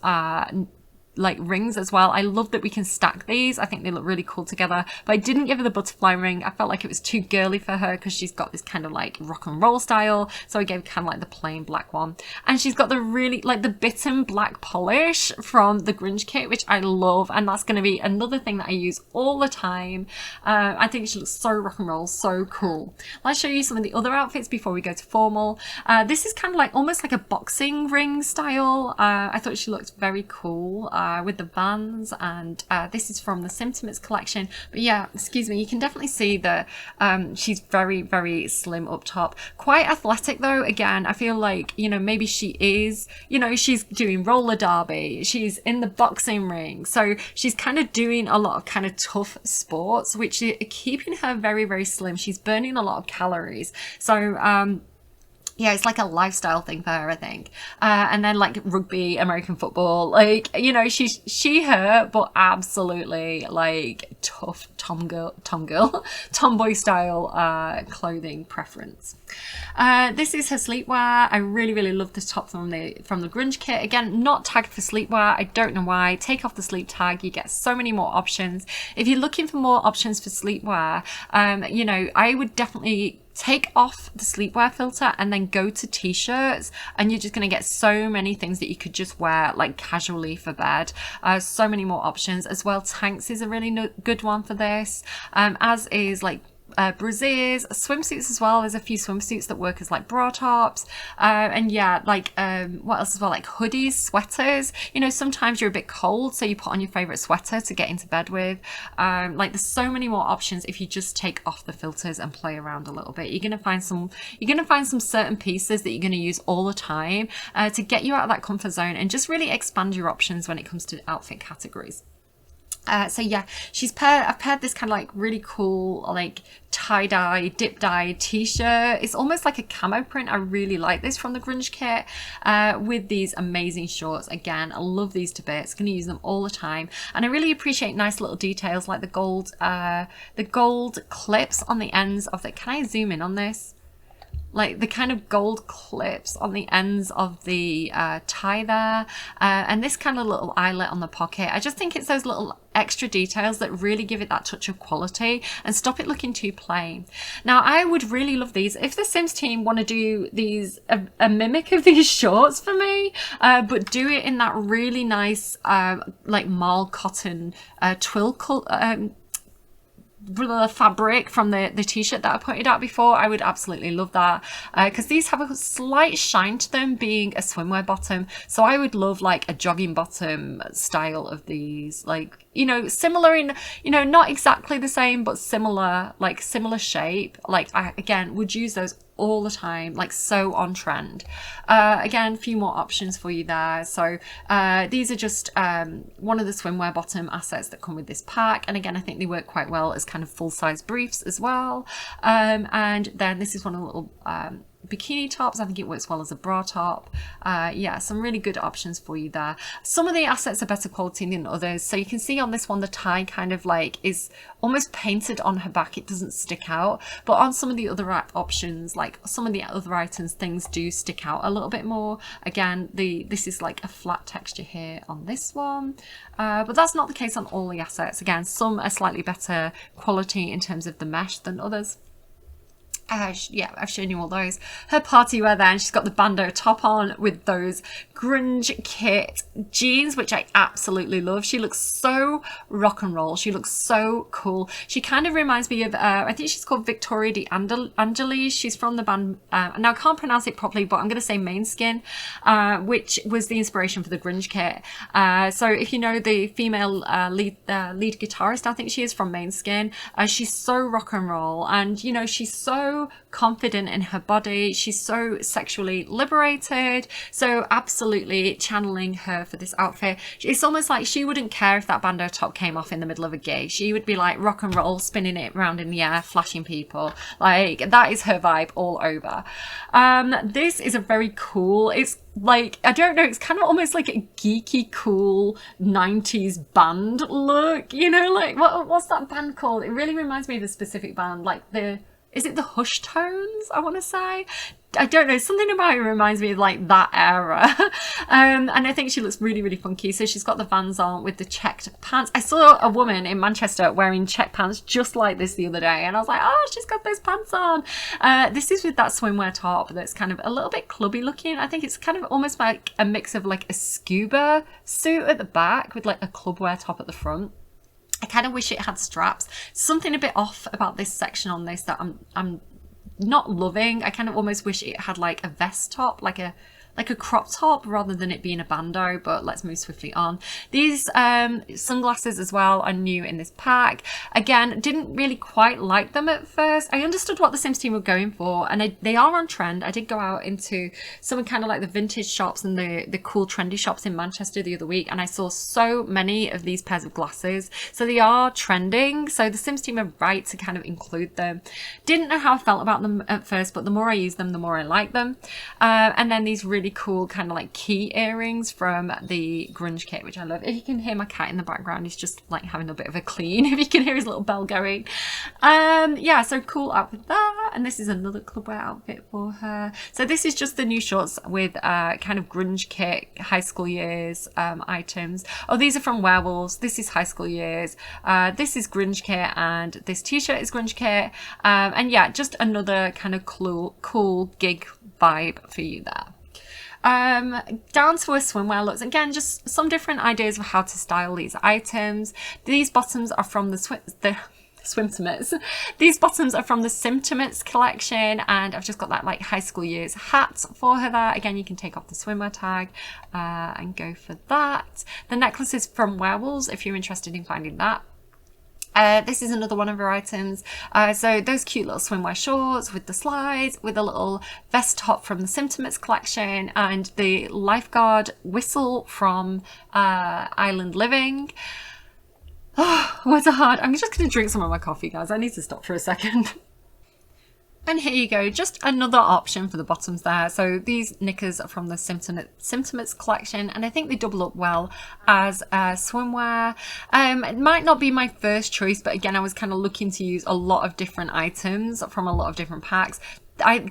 like rings as well. I love that we can stack these. I think they look really cool together, but I didn't give her the butterfly ring. I felt like it was too girly for her because she's got this kind of like rock and roll style, so I gave kind of like the plain black one. And she's got the really like the bitten black polish from the grunge kit, which I love, and that's going to be another thing that I use all the time. I think she looks so rock and roll, so cool. Let's show you some of the other outfits before we go to formal. This is kind of like almost like a boxing ring style. I thought she looked very cool with the Vans, and this is from the Symptomates collection. But yeah, excuse me, you can definitely see that she's very slim up top, quite athletic though. Again, I feel like, you know, maybe she is, you know, she's doing roller derby, she's in the boxing ring, so she's kind of doing a lot of kind of tough sports, which are keeping her very slim. She's burning a lot of calories, so yeah, it's like a lifestyle thing for her, I think. And then like rugby, American football, like, you know, she, her, but absolutely like tough tomboy style clothing preference. This is her sleepwear. I really love this top from the grunge kit. Again, not tagged for sleepwear. I don't know why. Take off the sleep tag. You get so many more options. If you're looking for more options for sleepwear, you know, I would definitely take off the sleepwear filter and then go to t-shirts, and you're just going to get so many things that you could just wear like casually for bed. So many more options as well. Tanks is a really good one for this, as is like brassieres, swimsuits as well. There's a few swimsuits that work as like bra tops, and yeah, like what else as well, like hoodies, sweaters. You know, sometimes you're a bit cold, so you put on your favorite sweater to get into bed with. Like there's so many more options if you just take off the filters and play around a little bit. You're gonna find some certain pieces that you're gonna use all the time to get you out of that comfort zone and just really expand your options when it comes to outfit categories. So yeah, I've paired this kind of like really cool like tie-dye, dip-dye t-shirt. It's almost like a camo print. I really like this from the grunge kit with these amazing shorts. Again, I love these to bits. Gonna use them all the time. And I really appreciate nice little details like the gold clips on the ends of the, can I zoom in on this? Like the kind of gold clips on the ends of the tie there, and this kind of little eyelet on the pocket. I just think it's those little extra details that really give it that touch of quality and stop it looking too plain. Now, I would really love these. If the Sims team want to do these, a mimic of these shorts for me, but do it in that really nice, like marl cotton twill fabric from the t-shirt that I pointed out before, I would absolutely love that, because these have a slight shine to them being a swimwear bottom. So I would love like a jogging bottom style of these, like, you know, similar in, you know, not exactly the same, but similar, like similar shape. Like I, again, would use those all the time, like so on trend. Again, a few more options for you there. So these are just one of the swimwear bottom assets that come with this pack. And again, I think they work quite well as kind of full-size briefs as well. And then this is one of the little bikini tops. I think it works well as a bra top. Yeah, some really good options for you there. Some of the assets are better quality than others. So you can see on this one, the tie kind of like is almost painted on her back. It doesn't stick out. But on some of the other options, like some of the other items, things do stick out a little bit more. Again, this is like a flat texture here on this one. But that's not the case on all the assets. Again, some are slightly better quality in terms of the mesh than others. Yeah, I've shown you all those. Her party wear there, and she's got the bandeau top on with those grunge kit jeans, which I absolutely love. She looks so rock and roll. She looks so cool. She kind of reminds me of, I think she's called Victoria de Angelis. She's from the band, now I can't pronounce it properly, but I'm going to say Mainskin, which was the inspiration for the grunge kit. So if you know the female lead guitarist, I think she is from Mainskin, she's so rock and roll, and you know, she's so confident in her body. She's so sexually liberated. So absolutely channeling her for this outfit. It's almost like she wouldn't care if that bandeau top came off in the middle of a gig. She would be like rock and roll, spinning it around in the air, flashing people. Like that is her vibe all over. This is a very cool, it's like, I don't know, it's kind of almost like a geeky cool 90s band look, you know, like what's that band called? It really reminds me of a specific band, like is it the Hush Tones, I want to say? I don't know, something about it reminds me of like that era. And I think she looks really, really funky. So she's got the Vans on with the checked pants. I saw a woman in Manchester wearing checked pants just like this the other day, and I was like, oh, she's got those pants on. This is with that swimwear top that's kind of a little bit clubby looking. I think it's kind of almost like a mix of like a scuba suit at the back with like a clubwear top at the front. I kind of wish it had straps. Something a bit off about this section on this that I'm not loving. I kind of almost wish it had like a vest top, like a crop top, rather than it being a bandeau, but let's move swiftly on. These sunglasses as well are new in this pack. Again, didn't really quite like them at first. I understood what the Sims team were going for, and they are on trend. I did go out into some kind of like the vintage shops and the cool trendy shops in Manchester the other week, and I saw so many of these pairs of glasses. So they are trending. So the Sims team are right to kind of include them. Didn't know how I felt about them at first, but the more I use them, the more I like them. And then these really cool kind of like key earrings from the grunge kit, which I love. If you can hear my cat in the background, he's just like having a bit of a clean. If you can hear his little bell going. Yeah, so cool outfit there. And this is another clubwear outfit for her. So this is just the new shorts with kind of grunge kit high school years items. Oh, these are from Werewolves. This is high school years. This is grunge kit, and this t-shirt is grunge kit. And yeah, just another kind of cool gig vibe for you there. Down to her swimwear looks. Again, just some different ideas of how to style these items. These bottoms are from the Swimtimates. These bottoms are from the Simtimates collection, and I've just got that like high school years hat for her there. Again, you can take off the swimwear tag and go for that. The necklace is from Werewolves if you're interested in finding that. This is another one of her items. So those cute little swimwear shorts with the slides, with a little vest top from the Simtimates collection, and the lifeguard whistle from Island Living. Oh, words are hard. I'm just going to drink some of my coffee, guys. I need to stop for a second. And here you go, just another option for the bottoms there. So these knickers are from the Symptomates collection, and I think they double up well as swimwear. It might not be my first choice, but again, I was kind of looking to use a lot of different items from a lot of different packs.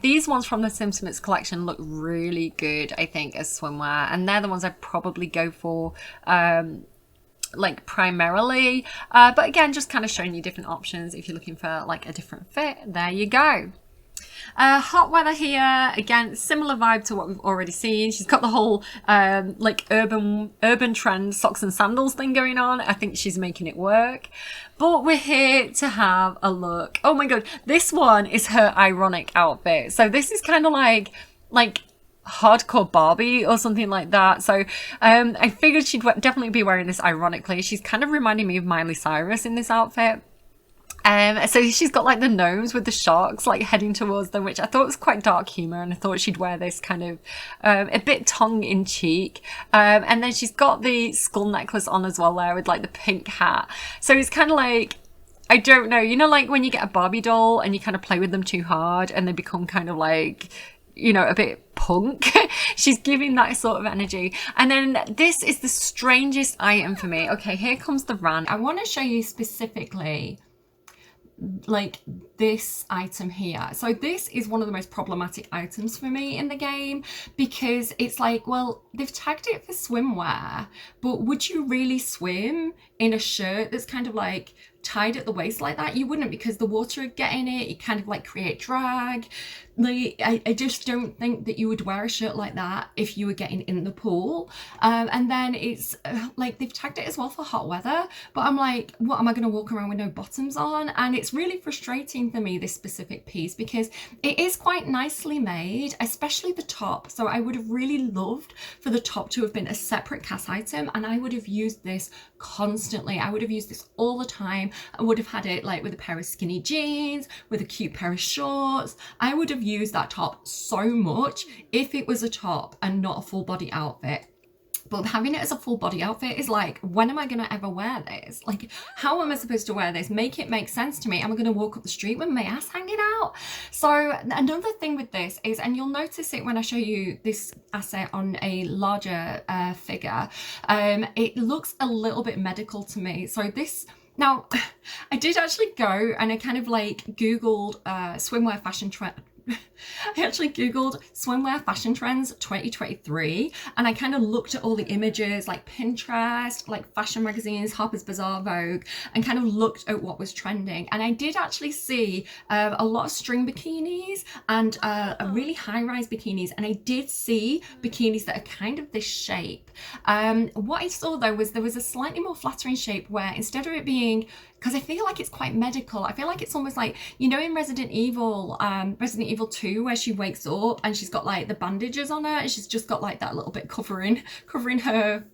These ones from the Symptomates collection look really good, I think, as swimwear, and they're the ones I'd probably go for like primarily, but again, just kind of showing you different options if you're looking for like a different fit. There you go. Hot weather here, again, similar vibe to what we've already seen. She's got the whole like urban trend socks and sandals thing going on. I think she's making it work. But we're here to have a look. Oh my god, this one is her ironic outfit. So this is kind of like hardcore Barbie or something like that. So I figured she'd definitely be wearing this ironically. She's kind of reminding me of Miley Cyrus in this outfit. So she's got like the nose with the sharks like heading towards them, which I thought was quite dark humor, and I thought she'd wear this kind of a bit tongue in cheek. And then she's got the skull necklace on as well there with like the pink hat. So it's kind of like, I don't know, you know, like when you get a Barbie doll and you kind of play with them too hard and they become kind of like, you know, a bit punk. She's giving that sort of energy. And then this is the strangest item for me. Okay, here comes the rant. I want to show you specifically like this item here. So this is one of the most problematic items for me in the game, because it's like, well, they've tagged it for swimwear, but would you really swim in a shirt that's kind of like tied at the waist like that? You wouldn't, because the water would get in it. It kind of like create drag. Like, I just don't think that you would wear a shirt like that if you were getting in the pool. And then it's like they've tagged it as well for hot weather, but I'm like, what, am I going to walk around with no bottoms on? And it's really frustrating for me, this specific piece, because it is quite nicely made, especially the top. So I would have really loved for the top to have been a separate cast item, and I would have used this constantly. I would have used this all the time. I would have had it like with a pair of skinny jeans, with a cute pair of shorts. I would have used that top so much if it was a top and not a full body outfit. But having it as a full body outfit is like, when am I going to ever wear this? Like, how am I supposed to wear this? Make it make sense to me. Am I going to walk up the street with my ass hanging out? So another thing with this is, and you'll notice it when I show you this asset on a larger figure, it looks a little bit medical to me. So this, now I did actually go and I kind of like Googled swimwear fashion trend. I actually Googled swimwear fashion trends 2023, and I kind of looked at all the images like Pinterest, like fashion magazines, Harper's Bazaar, Vogue, and kind of looked at what was trending. And I did actually see a lot of string bikinis and really high-rise bikinis, and I did see bikinis that are kind of this shape. What I saw though was there was a slightly more flattering shape where, instead of it being, because I feel like it's quite medical, I feel like it's almost like, you know, in Resident Evil 2, where she wakes up and she's got like the bandages on her and she's just got like that little bit covering her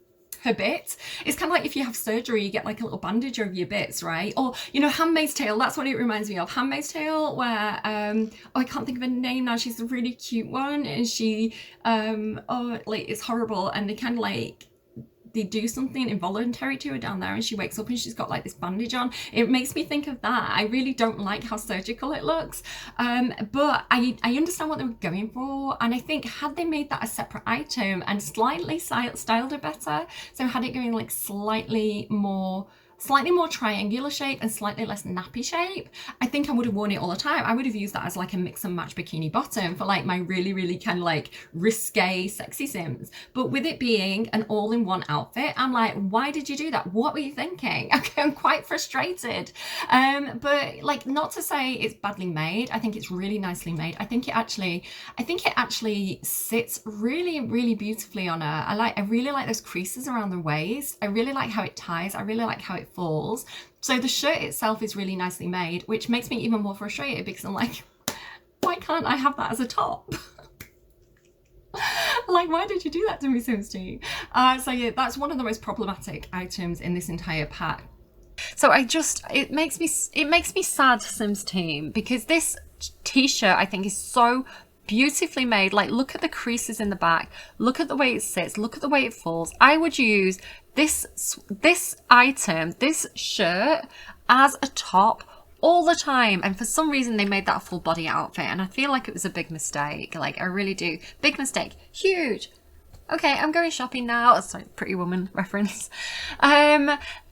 bit. It's kind of like if you have surgery, you get like a little bandage over your bits, right? Or, you know, Handmaid's Tale, that's what it reminds me of. Handmaid's Tale, where oh, I can't think of her name now. She's a really cute one, and she oh, like, it's horrible, and they kind of like, they do something involuntary to her down there and she wakes up and she's got like this bandage on. It makes me think of that. I really don't like how surgical it looks, but I understand what they were going for, and I think had they made that a separate item and slightly styled it better, so had it going like slightly more triangular shape and slightly less nappy shape, I think I would have worn it all the time. I would have used that as like a mix and match bikini bottom for like my really, really kind of like risque sexy Sims. But with it being an all-in-one outfit, I'm like, why did you do that? What were you thinking? Okay, I'm quite frustrated. But like, not to say it's badly made. I think it's really nicely made. I think it actually sits really, really beautifully on her. I really like those creases around the waist. I really like how it ties. I really like how it falls. So the shirt itself is really nicely made, which makes me even more frustrated, because I'm like, why can't I have that as a top? Like, why did you do that to me, Sims team? So yeah, that's one of the most problematic items in this entire pack. So it makes me sad, Sims team, because this t-shirt I think is so beautifully made. Like, look at the creases in the back, look at the way it sits, look at the way it falls. I would use this item, this shirt, as a top all the time, and for some reason they made that a full body outfit, and I feel like it was a big mistake. Like, I really do. Big mistake. Huge. Okay, I'm going shopping now. Sorry, Pretty Woman reference.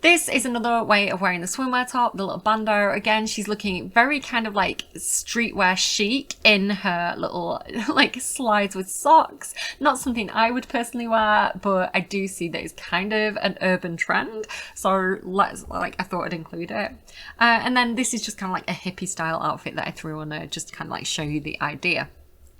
This is another way of wearing the swimwear top, the little bandeau. Again, she's looking very kind of like streetwear chic in her little like slides with socks. Not something I would personally wear, but I do see that it's kind of an urban trend. So I thought I'd include it. And then this is just kind of like a hippie style outfit that I threw on her just to kind of like show you the idea.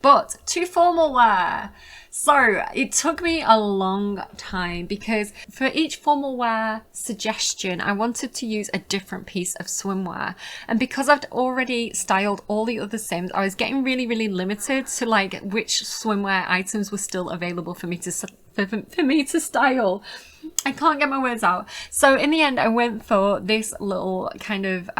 But to formal wear. So it took me a long time because for each formal wear suggestion, I wanted to use a different piece of swimwear. And because I'd already styled all the other Sims, I was getting really, really limited to like which swimwear items were still available for me to style. I can't get my words out. So in the end, I went for this little kind of,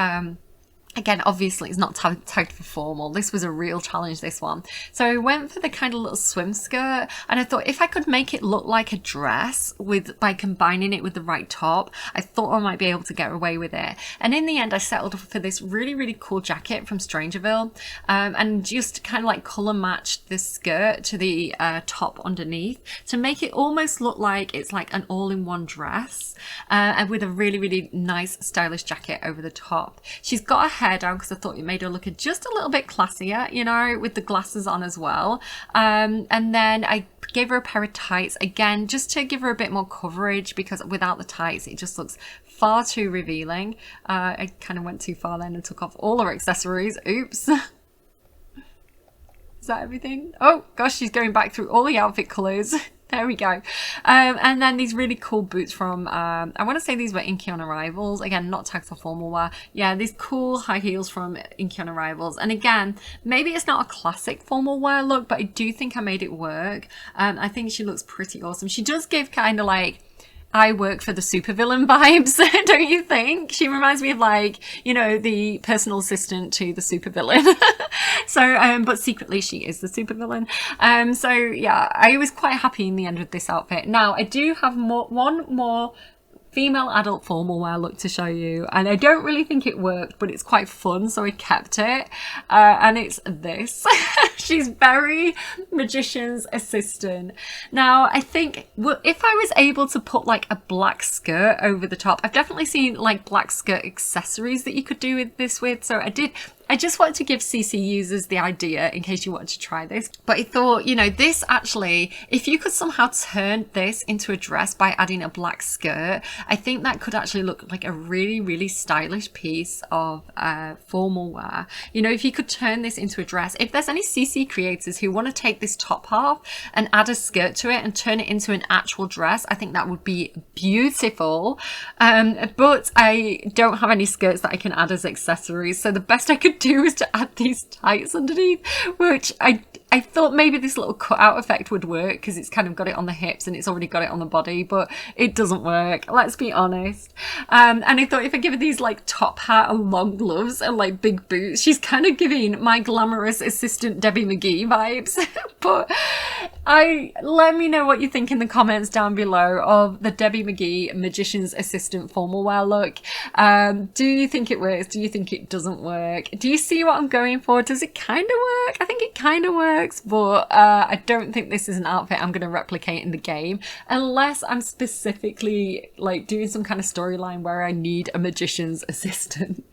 again, obviously it's not tagged for formal. This was a real challenge, this one. So I went for the kind of little swim skirt, and I thought if I could make it look like a dress by combining it with the right top, I thought I might be able to get away with it. And in the end, I settled for this really, really cool jacket from Strangerville, and just kind of like color matched this skirt to the top underneath to make it almost look like it's like an all-in-one dress, and with a really, really nice stylish jacket over the top. She's got a hair down because I thought it made her look just a little bit classier, you know, with the glasses on as well. And then I gave her a pair of tights, again, just to give her a bit more coverage, because without the tights, it just looks far too revealing. I kind of went too far then and took off all her accessories. Oops. Is that everything? Oh gosh, she's going back through all the outfit colours. There we go. And then these really cool boots from, I want to say these were Inky on Arrivals. Again, not tagged for formal wear. Yeah, these cool high heels from Inky on Arrivals. And again, maybe it's not a classic formal wear look, but I do think I made it work. I think she looks pretty awesome. She does give kind of like, I work for the supervillain vibes, don't you think? She reminds me of like, you know, the personal assistant to the supervillain. So, but secretly she is the supervillain. So yeah, I was quite happy in the end with this outfit. Now I do have one more female adult formal wear look to show you, and I don't really think it worked, but it's quite fun, so I kept it. And it's this. She's very magician's assistant. Now I think, well, if I was able to put like a black skirt over the top, I've definitely seen like black skirt accessories that you could do with this with, so I just wanted to give CC users the idea in case you wanted to try this. But I thought, you know, this actually, if you could somehow turn this into a dress by adding a black skirt, I think that could actually look like a really, really stylish piece of formal wear. You know, if you could turn this into a dress, if there's any CC creators who want to take this top half and add a skirt to it and turn it into an actual dress, I think that would be beautiful. But I don't have any skirts that I can add as accessories, so the best I could do is to add these tights underneath, which I thought maybe this little cutout effect would work because it's kind of got it on the hips and it's already got it on the body, but it doesn't work, let's be honest. And I thought if I give her these like top hat and long gloves and like big boots, she's kind of giving my glamorous assistant Debbie McGee vibes. But let me know what you think in the comments down below of the Debbie McGee magician's assistant formal wear look. Do you think it works? Do you think it doesn't work? Do you see what I'm going for? Does it kind of work? I think it kind of works, but I don't think this is an outfit I'm going to replicate in the game unless I'm specifically like doing some kind of storyline where I need a magician's assistant.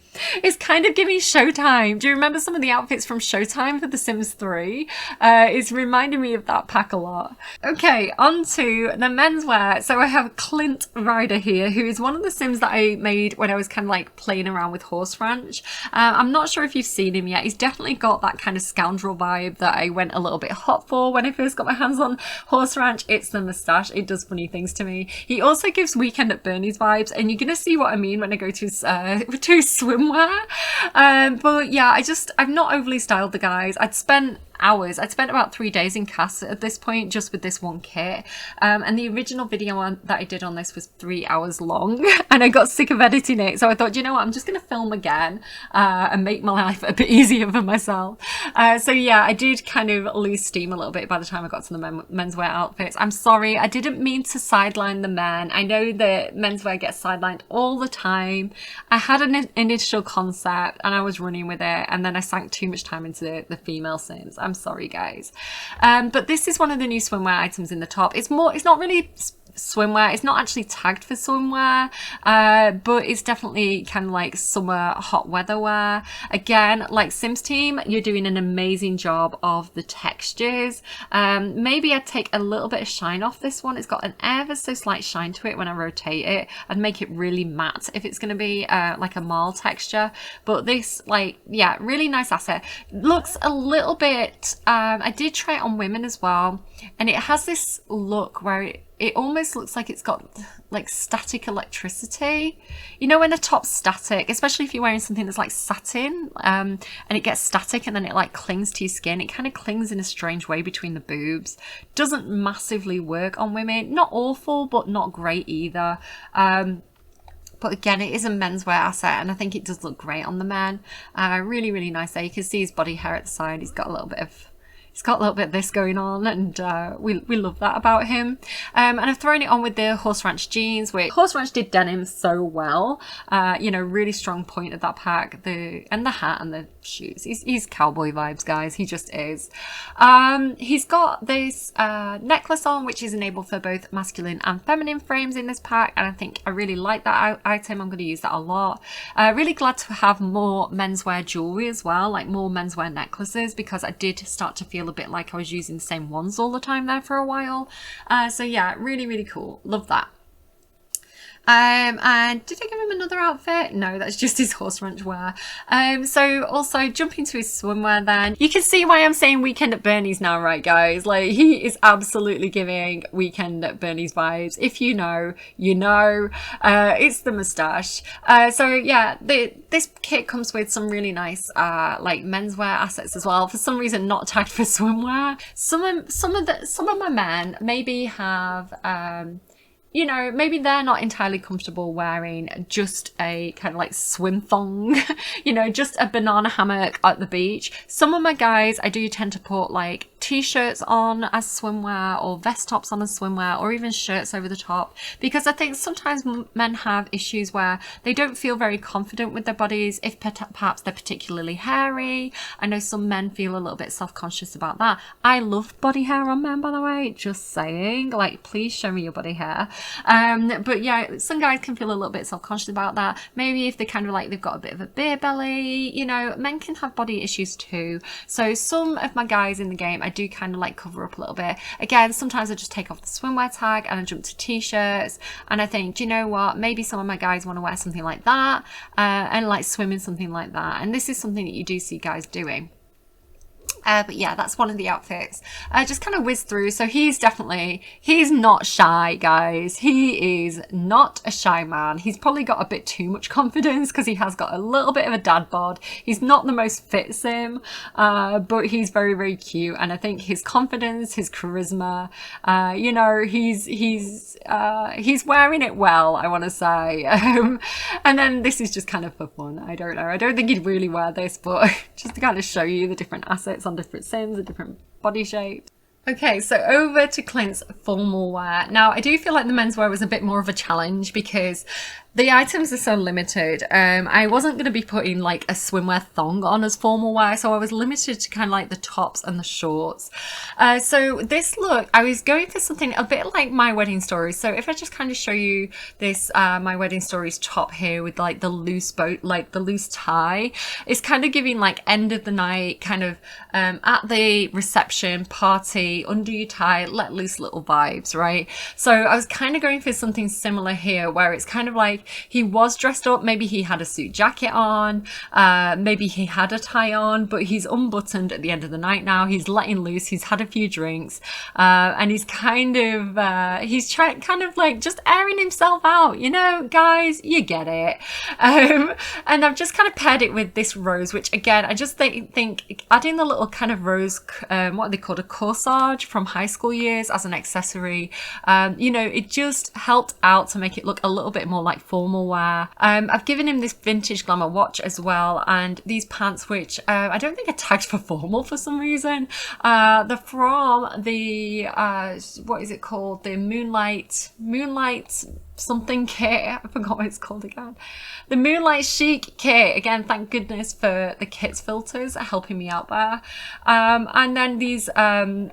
It's kind of giving Showtime. Do you remember some of the outfits from Showtime for The Sims 3? It's reminding me of that pack a lot. Okay, on to the menswear. So I have Clint Ryder here, who is one of the Sims that I made when I was kind of like playing around with Horse Ranch. I'm not sure if you've seen him yet. He's definitely got that kind of scoundrel vibe that I went a little bit hot for when I first got my hands on Horse Ranch. It's the moustache. It does funny things to me. He also gives Weekend at Bernie's vibes, and you're going to see what I mean when I go to his swimwear. But yeah, I've not overly styled the guys. I'd spent hours. I'd spent about 3 days in cast at this point just with this one kit. And the original video that I did on this was 3 hours long and I got sick of editing it. So I thought, you know what, I'm just going to film again and make my life a bit easier for myself. So yeah, I did kind of lose steam a little bit by the time I got to the menswear outfits. I'm sorry, I didn't mean to sideline the men. I know that menswear gets sidelined all the time. I had an initial concept and I was running with it, and then I sank too much time into the female sims. I'm sorry, guys. But this is one of the new swimwear items in the top. It's not really swimwear. It's not actually tagged for swimwear, but it's definitely kind of like summer hot weather wear. Again, like Sims team, you're doing an amazing job of the textures. Maybe I'd take a little bit of shine off this one. It's got an ever so slight shine to it when I rotate it. I'd make it really matte if it's going to be like a marl texture, but this, like, yeah, really nice asset. Looks a little bit, I did try it on women as well, and it has this look where it almost looks like it's got like static electricity. You know when a top's static, especially if you're wearing something that's like satin, and it gets static and then it like clings to your skin. It kind of clings in a strange way between the boobs. Doesn't massively work on women. Not awful, but not great either. But again, it is a menswear asset, and I think it does look great on the men. Really, really nice there. You can see his body hair at the side. He's got a little bit of this going on, and we love that about him. And I've thrown it on with the Horse Ranch jeans, which Horse Ranch did denim so well. You know, really strong point of that pack. The hat and the shoes. He's cowboy vibes, guys. He just is. He's got this necklace on, which is enabled for both masculine and feminine frames in this pack, and I think I really like that item. I'm going to use that a lot. Really glad to have more menswear jewelry as well, like more menswear necklaces, because I did start to feel a bit like I was using the same ones all the time there for a while. So yeah, really, really cool. Love that. And did I give him another outfit? No, that's just his Horse Ranch wear. So also jumping to his swimwear then. You can see why I'm saying Weekend at Bernie's now, right, guys? Like, he is absolutely giving Weekend at Bernie's vibes. If you know, you know. It's the moustache. So yeah, this kit comes with some really nice like menswear assets as well. For some reason, not tagged for swimwear. Some of my men maybe have you know, maybe they're not entirely comfortable wearing just a kind of like swim thong, you know, just a banana hammock at the beach. Some of my guys, I do tend to put like t-shirts on as swimwear, or vest tops on as swimwear, or even shirts over the top, because I think sometimes men have issues where they don't feel very confident with their bodies if perhaps they're particularly hairy. I know some men feel a little bit self-conscious about that. I love body hair on men, by the way, just saying, like, please show me your body hair. But yeah, some guys can feel a little bit self-conscious about that. Maybe if they kind of like, they've got a bit of a beer belly, you know, men can have body issues too. So some of my guys in the game, I do kind of like cover up a little bit. Again, sometimes I just take off the swimwear tag and I jump to t-shirts, and I think, do you know what, maybe some of my guys want to wear something like that, and like swim in something like that. And this is something that you do see guys doing. But yeah, that's one of the outfits. Just kind of whiz through. So he's not shy, guys. He is not a shy man. He's probably got a bit too much confidence because he has got a little bit of a dad bod. He's not the most fit sim, but he's very, very cute. And I think his confidence, his charisma, you know, he's wearing it well, I want to say. And then this is just kind of for fun. I don't know. I don't think he'd really wear this, but just to kind of show you the different assets on different sims, the different body shapes. Okay, so over to Clint's formal wear. Now, I do feel like the menswear was a bit more of a challenge because the items are so limited. I wasn't going to be putting like a swimwear thong on as formal wear, so I was limited to kind of like the tops and the shorts. So this look, I was going for something a bit like My Wedding Stories. So if I just kind of show you this My Wedding Stories top here with like the loose boat, like the loose tie, it's kind of giving like end of the night kind of at the reception party, under your tie, let loose little vibes, right? So I was kind of going for something similar here where it's kind of like he was dressed up. Maybe he had a suit jacket on, maybe he had a tie on, but he's unbuttoned at the end of the night now. He's letting loose. He's had a few drinks, and he's kind of kind of like just airing himself out, you know, guys, you get it. And I've just kind of paired it with this rose, which again, I just think adding the little kind of rose, what are they called, a corsage from high school years as an accessory, you know, it just helped out to make it look a little bit more like formal wear. I've given him this vintage glamour watch as well, and these pants, which I don't think are tagged for formal for some reason. They're from the what is it called, the moonlight something kit. I forgot what it's called again. The Moonlight Chic kit. Again, thank goodness for the kit's filters helping me out there. And then these modern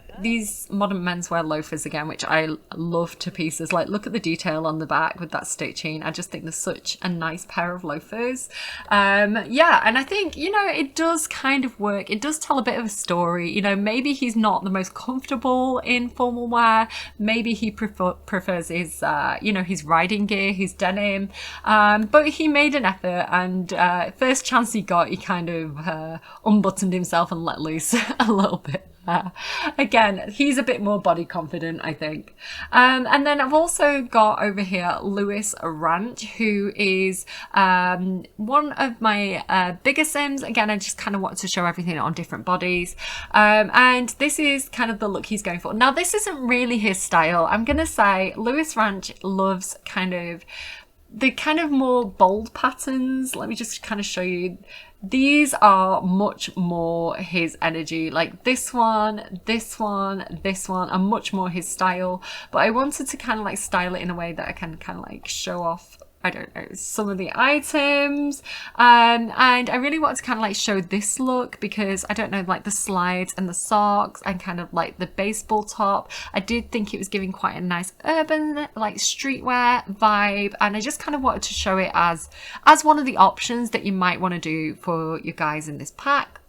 menswear loafers again, which I love to pieces. Like, look at the detail on the back with that stitching. I just think they're such a nice pair of loafers. Yeah, and I think, you know, it does kind of work. It does tell a bit of a story. You know, maybe he's not the most comfortable in formal wear. Maybe he prefers his, you know, his riding gear, his denim, but he made an effort, and first chance he got, he kind of unbuttoned himself and let loose a little bit. Again, he's a bit more body confident, I think. And then I've also got over here Lewis Ranch, who is one of my bigger Sims. Again, I just kind of wanted to show everything on different bodies. And this is kind of the look he's going for. Now, this isn't really his style. I'm going to say Lewis Ranch loves kind of the kind of more bold patterns. Let me just kind of show you. These are much more his energy. Like this one, this one, this one are much more his style. But I wanted to kind of like style it in a way that I can kind of like show off, I don't know, some of the items. And I really wanted to kind of like show this look because I don't know, like the slides and the socks and kind of like the baseball top. I did think it was giving quite a nice urban, like streetwear vibe. And I just kind of wanted to show it as one of the options that you might want to do for your guys in this pack.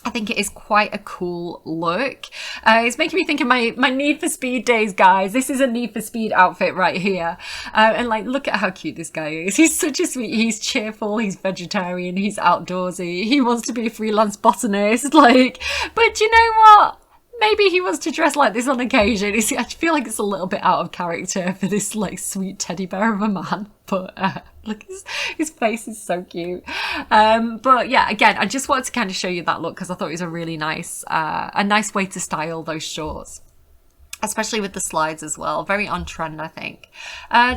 I think it is quite a cool look. It's making me think of my Need for Speed days, guys. This is a Need for Speed outfit right here. And like, look at how cute this guy is. He's such a sweet, he's cheerful, he's vegetarian, he's outdoorsy. He wants to be a freelance botanist. Like, but you know what? Maybe he wants to dress like this on occasion. I feel like it's a little bit out of character for this like sweet teddy bear of a man. But look, his face is so cute. But yeah, again, I just wanted to kind of show you that look because I thought it was a really nice way to style those shorts. Especially with the slides as well. Very on trend, I think.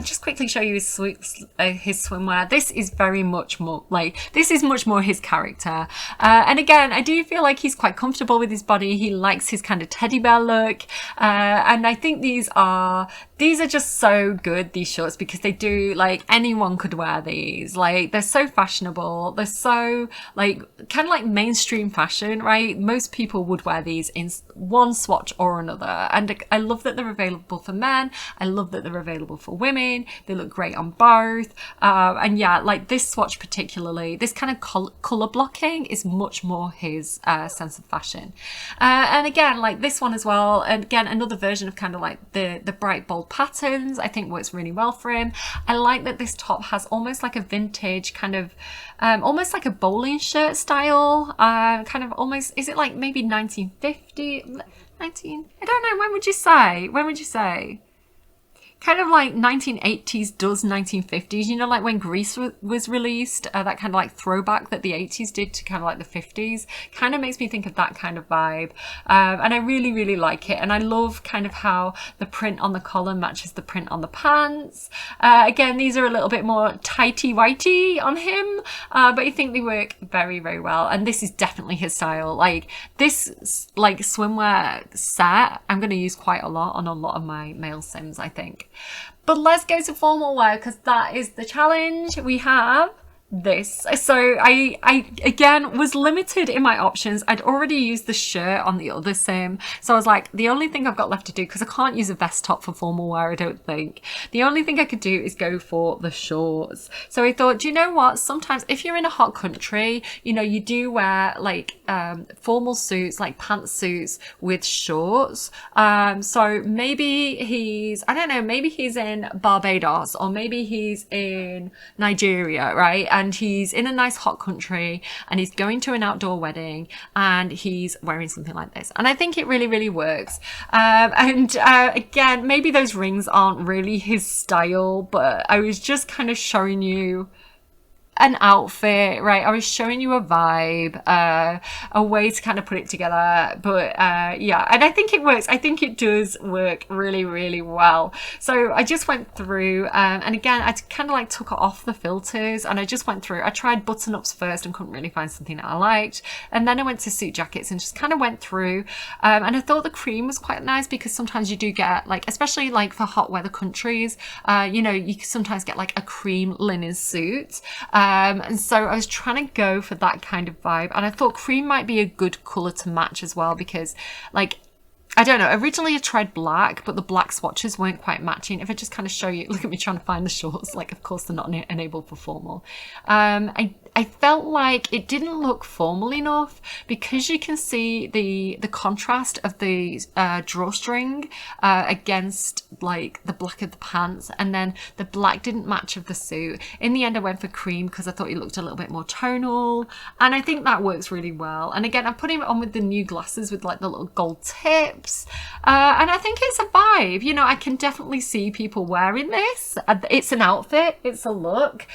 Just quickly show you his swimwear. This is very much more like, this is much more his character. And again, I do feel like he's quite comfortable with his body. He likes his kind of teddy bear look. And I think these are just so good, these shorts, because they do, like, anyone could wear these. Like, they're so fashionable. They're so, like, kind of like mainstream fashion, right? Most people would wear these in one swatch or another. And I love that they're available for men. I love that they're available for women. They look great on both. And yeah, like this swatch particularly, this kind of color blocking is much more his sense of fashion. And again, like this one as well. And again, another version of kind of like the bright, bold patterns, I think works really well for him. I like that this top has almost like a vintage kind of, almost like a bowling shirt style, kind of almost, is it like maybe 1950? I don't know, when would you say? Kind of like 1980s does 1950s, you know, like when Grease was released, that kind of like throwback that the 80s did to kind of like the 50s, kind of makes me think of that kind of vibe. And I really, really like it. And I love kind of how the print on the collar matches the print on the pants. Again, these are a little bit more tighty-whitey on him, but I think they work very, very well. And this is definitely his style. Like this, like swimwear set, I'm going to use quite a lot on a lot of my male Sims, I think. But let's go to formal wear because that is the challenge. We have this. So I again was limited in my options. I'd already used the shirt on the other sim, so I was like, the only thing I've got left to do, because I can't use a vest top for formal wear, I don't think, the only thing I could do is go for the shorts. So I thought, do you know what, sometimes if you're in a hot country, you know, you do wear like formal suits, like pantsuits with shorts. So maybe he's, I don't know, maybe he's in Barbados, or maybe he's in Nigeria, right? And he's in a nice hot country and he's going to an outdoor wedding and he's wearing something like this. And I think it really, really works. Again, maybe those rings aren't really his style, but I was just kind of showing you an outfit, right? I was showing you a vibe, a way to kind of put it together. But yeah, and I think it works. I think it does work really, really well. So I just went through, and again, I kind of like took off the filters and I just went through. I tried button-ups first and couldn't really find something that I liked. And then I went to suit jackets and just kind of went through. And I thought the cream was quite nice, because sometimes you do get, like, especially like for hot weather countries, you know, you can sometimes get like a cream linen suit. And so I was trying to go for that kind of vibe, and I thought cream might be a good colour to match as well, because, like, I don't know, originally I tried black, but the black swatches weren't quite matching. If I just kind of show you, look at me trying to find the shorts, like, of course they're not enabled for formal. I felt like it didn't look formal enough, because you can see the contrast of the drawstring against like the black of the pants, and then the black didn't match of the suit. In the end I went for cream because I thought it looked a little bit more tonal, and I think that works really well. And again, I'm putting it on with the new glasses with like the little gold tips, and I think it's a vibe. You know, I can definitely see people wearing this. It's an outfit, it's a look.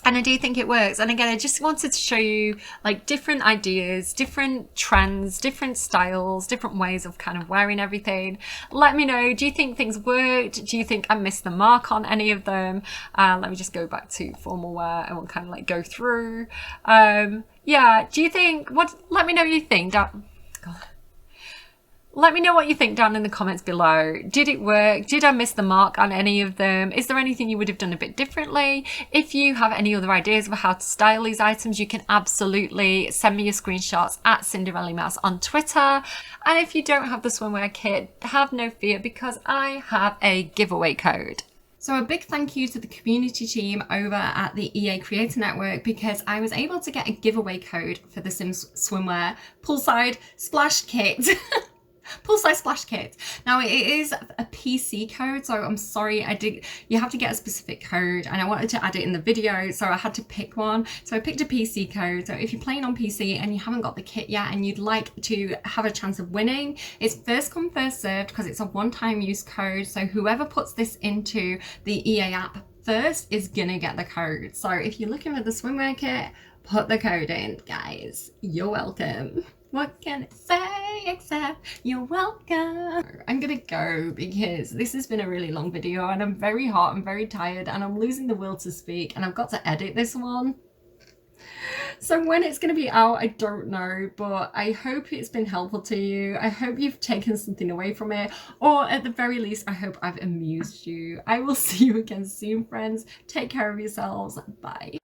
And I do think it works. And again, I just wanted to show you like different ideas, different trends, different styles, different ways of kind of wearing everything. Let me know, do you think things worked? Do you think I missed the mark on any of them? Let me just go back to formal wear and we'll kind of like go through. Yeah, do you think, let me know what you think. Let me know what you think down in the comments below. Did it work? Did I miss the mark on any of them? Is there anything you would have done a bit differently? If you have any other ideas of how to style these items, you can absolutely send me your screenshots at Cinderellimouse on Twitter. And if you don't have the swimwear kit, have no fear, because I have a giveaway code. So a big thank you to the community team over at the EA Creator Network, because I was able to get a giveaway code for the Sims Swimwear Poolside Splash Kit. Poolside Splash Kit. Now it is a PC code, so I'm sorry, you have to get a specific code, and I wanted to add it in the video, so I had to pick one. So I picked a PC code. So if you're playing on PC and you haven't got the kit yet and you'd like to have a chance of winning, it's first come first served, because it's a one-time use code. So whoever puts this into the EA app first is gonna get the code. So if you're looking for the swimwear kit, put the code in, guys. You're welcome. What can I say except you're welcome? I'm gonna go, because this has been a really long video and I'm very hot, I'm very tired, and I'm losing the will to speak, and I've got to edit this one. So when it's going to be out, I don't know, but I hope it's been helpful to you. I hope you've taken something away from it, or at the very least, I hope I've amused you. I will see you again soon, friends. Take care of yourselves. Bye.